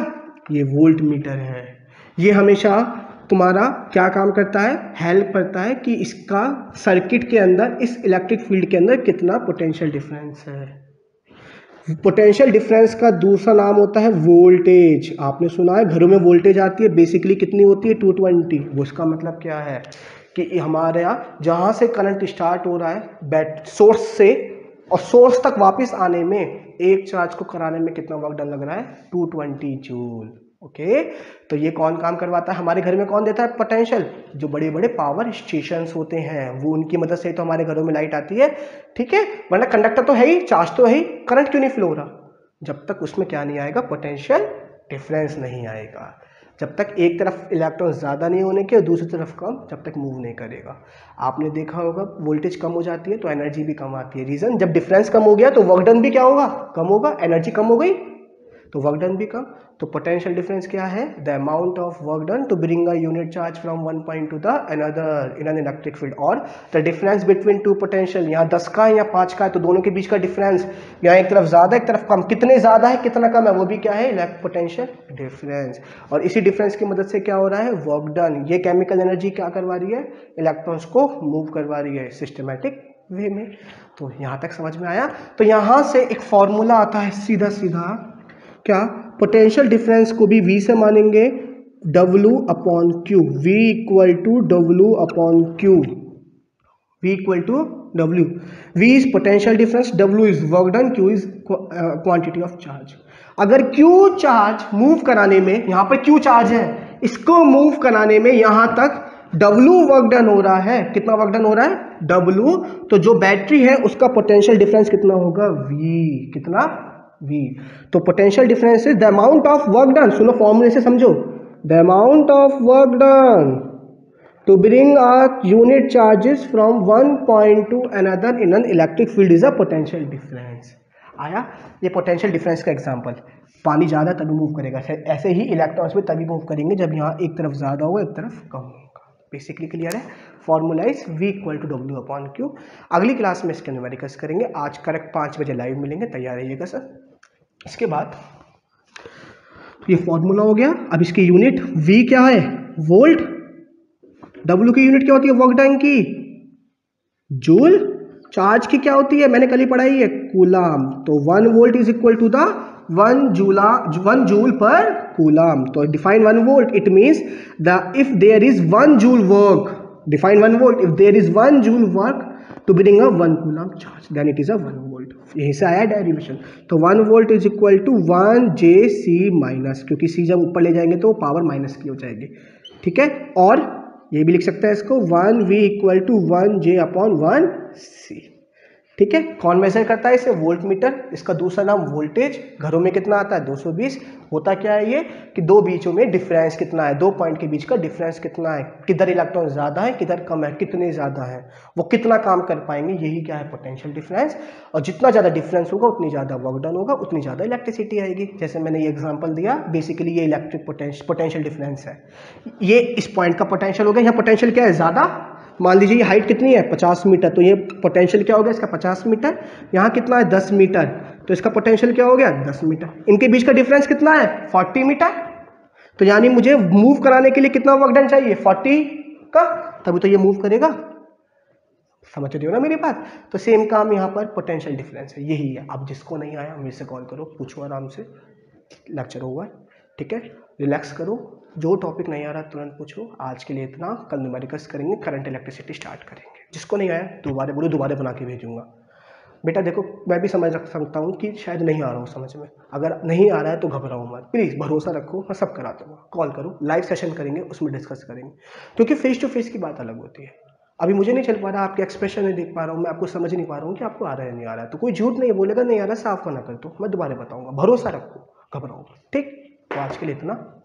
Speaker 1: ये वोल्ट मीटर है। ये हमेशा तुम्हारा क्या काम करता है, हेल्प करता है कि इसका सर्किट के अंदर, इस इलेक्ट्रिक फील्ड के अंदर कितना पोटेंशियल डिफरेंस है। पोटेंशियल डिफरेंस का दूसरा नाम होता है वोल्टेज। आपने सुना है घरों में वोल्टेज आती है, बेसिकली कितनी होती है, 220। वो उसका मतलब क्या है कि हमारे यहाँ जहाँ से करंट स्टार्ट हो रहा है सोर्स से, और सोर्स तक वापस आने में एक चार्ज को कराने में कितना वर्क डन लग रहा है, 220 जूल। ओके, तो ये कौन काम करवाता है, हमारे घर में कौन देता है पोटेंशियल, जो बड़े बड़े पावर स्टेशंस होते हैं, वो उनकी मदद से तो हमारे घरों में लाइट आती है। ठीक है, वरना कंडक्टर तो है ही, चार्ज तो है ही, करंट क्यों नहीं फ्लो हो रहा, जब तक उसमें क्या नहीं आएगा, पोटेंशियल डिफरेंस नहीं आएगा। जब तक एक तरफ इलेक्ट्रॉन ज़्यादा नहीं होने के और दूसरी तरफ कम, जब तक मूव नहीं करेगा। आपने देखा होगा वोल्टेज कम हो जाती है तो एनर्जी भी कम आती है। रीज़न, जब डिफरेंस कम हो गया तो वर्क डन भी क्या होगा, कम होगा, एनर्जी कम हो गई तो वर्क डन भी कम। तो पोटेंशियल डिफरेंस क्या है, the amount of work done to bring a unit charge from one point to the another in an electric field, और the difference between two potential, यहाँ 10 का है या 5 का है, तो दोनों के बीच का डिफरेंस, यहाँ एक तरफ ज़्यादा एक तरफ कम, कितने ज़्यादा है कितना कम है, वो भी क्या है, पोटेंशियल डिफरेंस। और इसी डिफरेंस की मदद से क्या हो रहा है, वर्क डन। ये केमिकल एनर्जी क्या करवा रही है, इलेक्ट्रॉन्स को मूव करवा रही है सिस्टमैटिक वे में। तो यहाँ तक समझ में आया। तो यहाँ से एक फॉर्मूला आता है सीधा सीधा, क्या, पोटेंशियल डिफरेंस को भी V से मानेंगे, W upon Q, V equal to W upon Q, V equal to W। V is potential difference, W is work done, Q is quantity of charge. अगर Q चार्ज मूव कराने में, यहाँ पर Q चार्ज है, इसको मूव कराने में यहाँ तक W वर्क डन हो रहा है, कितना वर्क डन हो रहा है, W, तो जो बैटरी है उसका पोटेंशियल डिफरेंस कितना होगा, V, कितना, V। तो potential difference is the amount of work done, सुनो फॉर्मूले से समझो, the amount of work done to bring a unit charges from one point to another in an electric field is a potential difference. आया, ये पोटेंशियल डिफरेंस का एग्जांपल। पानी ज़्यादा तभी मूव करेगा, ऐसे ही इलेक्ट्रॉन्स भी तभी मूव करेंगे जब यहाँ एक तरफ ज़्यादा होगा एक तरफ कम होगा। बेसिकली क्लियर है, formula is V equal to W upon Q. अगली क्लास में इसके न्यूमेरिकल्स करेंगे। आज करेक्ट 5 बजे लाइव मिलेंगे, तैयार रहिएगा सर। इसके बाद ये फॉर्मूला हो गया। अब इसकी यूनिट V क्या है, वोल्ट, W की यूनिट क्या होती है, वर्क डन की, जूल, चार्ज की क्या होती है, मैंने कल ही पढ़ाई है, कूलाम। तो 1 volt is equal to the 1 joule per coulomb. तो define 1 volt, it means the if there is 1 joule work, define 1 volt, if there is 1 joule work to bring a 1 coulomb charge, then it is a 1 volt. यहीं से आया डेरिवेशन। तो 1 volt is equal to 1 JC minus, क्योंकि C जब ऊपर ले जाएंगे तो पावर माइनस की हो जाएगी। ठीक है, और ये भी लिख सकते हैं इसको 1V equal to 1J upon 1C। ठीक है, कौन मेजर करता है इसे, वोल्ट मीटर। इसका दूसरा नाम वोल्टेज। घरों में कितना आता है, 220। होता क्या है ये कि दो बीचों में डिफरेंस कितना है, दो पॉइंट के बीच का डिफरेंस कितना है, किधर इलेक्ट्रॉन ज़्यादा है किधर कम है, कितने ज़्यादा है, वो कितना काम कर पाएंगे, यही क्या है, पोटेंशियल डिफरेंस। और जितना ज़्यादा डिफरेंस होगा उतनी ज़्यादा वर्क डन होगा, उतनी ज़्यादा इलेक्ट्रिसिटी आएगी। जैसे मैंने ये एग्जाम्पल दिया, बेसिकली ये इलेक्ट्रिक पोटेंशियल डिफरेंस है। ये इस पॉइंट का पोटेंशियल हो गया, यहाँ पोटेंशियल क्या है, ज़्यादा। मान लीजिए ये हाइट कितनी है, 50 मीटर, तो ये पोटेंशियल क्या हो गया इसका, 50 मीटर। यहाँ कितना है, 10 मीटर, तो इसका पोटेंशियल क्या हो गया, 10 मीटर। इनके बीच का डिफरेंस कितना है, 40 मीटर। तो यानी मुझे मूव कराने के लिए कितना वर्क डन चाहिए, 40 का, तभी तो ये मूव करेगा। समझ रहे हो ना मेरी बात। तो सेम काम यहाँ पर पोटेंशियल डिफरेंस है, यही है। अब जिसको नहीं आया मेरे से कॉल करो, पूछो आराम से, लेक्चर होगा। ठीक है, रिलैक्स करो, जो टॉपिक नहीं आ रहा तुरंत पूछो। आज के लिए इतना, कल न्यूमेरिकल्स करेंगे, करंट इलेक्ट्रिसिटी स्टार्ट करेंगे। जिसको नहीं आया दोबारा बोलो, दोबारा बना के भेजूंगा। बेटा देखो, मैं भी समझ रख सकता हूँ कि शायद नहीं आ रहा हूँ समझ में, अगर नहीं आ रहा है तो घबराओ मत, प्लीज़ भरोसा रखो, मैं सब करा दूँगा। कॉल करो, लाइव सेशन करेंगे, उसमें डिस्कस करेंगे, क्योंकि फेस टू फेस की बात अलग होती है। अभी मुझे नहीं चल पा रहा, आपके एक्सप्रेशन नहीं देख पा रहा हूँ, मैं आपको समझ नहीं पा रहा हूँ कि आपको आ रहा है नहीं आ रहा है, तो कोई झूठ नहीं बोलेगा नहीं आ रहा, साफ मना कर दो, मैं दोबारा बताऊँगा, भरोसा रखो, घबराओ मत, ठीक। तो आज के लिए इतना।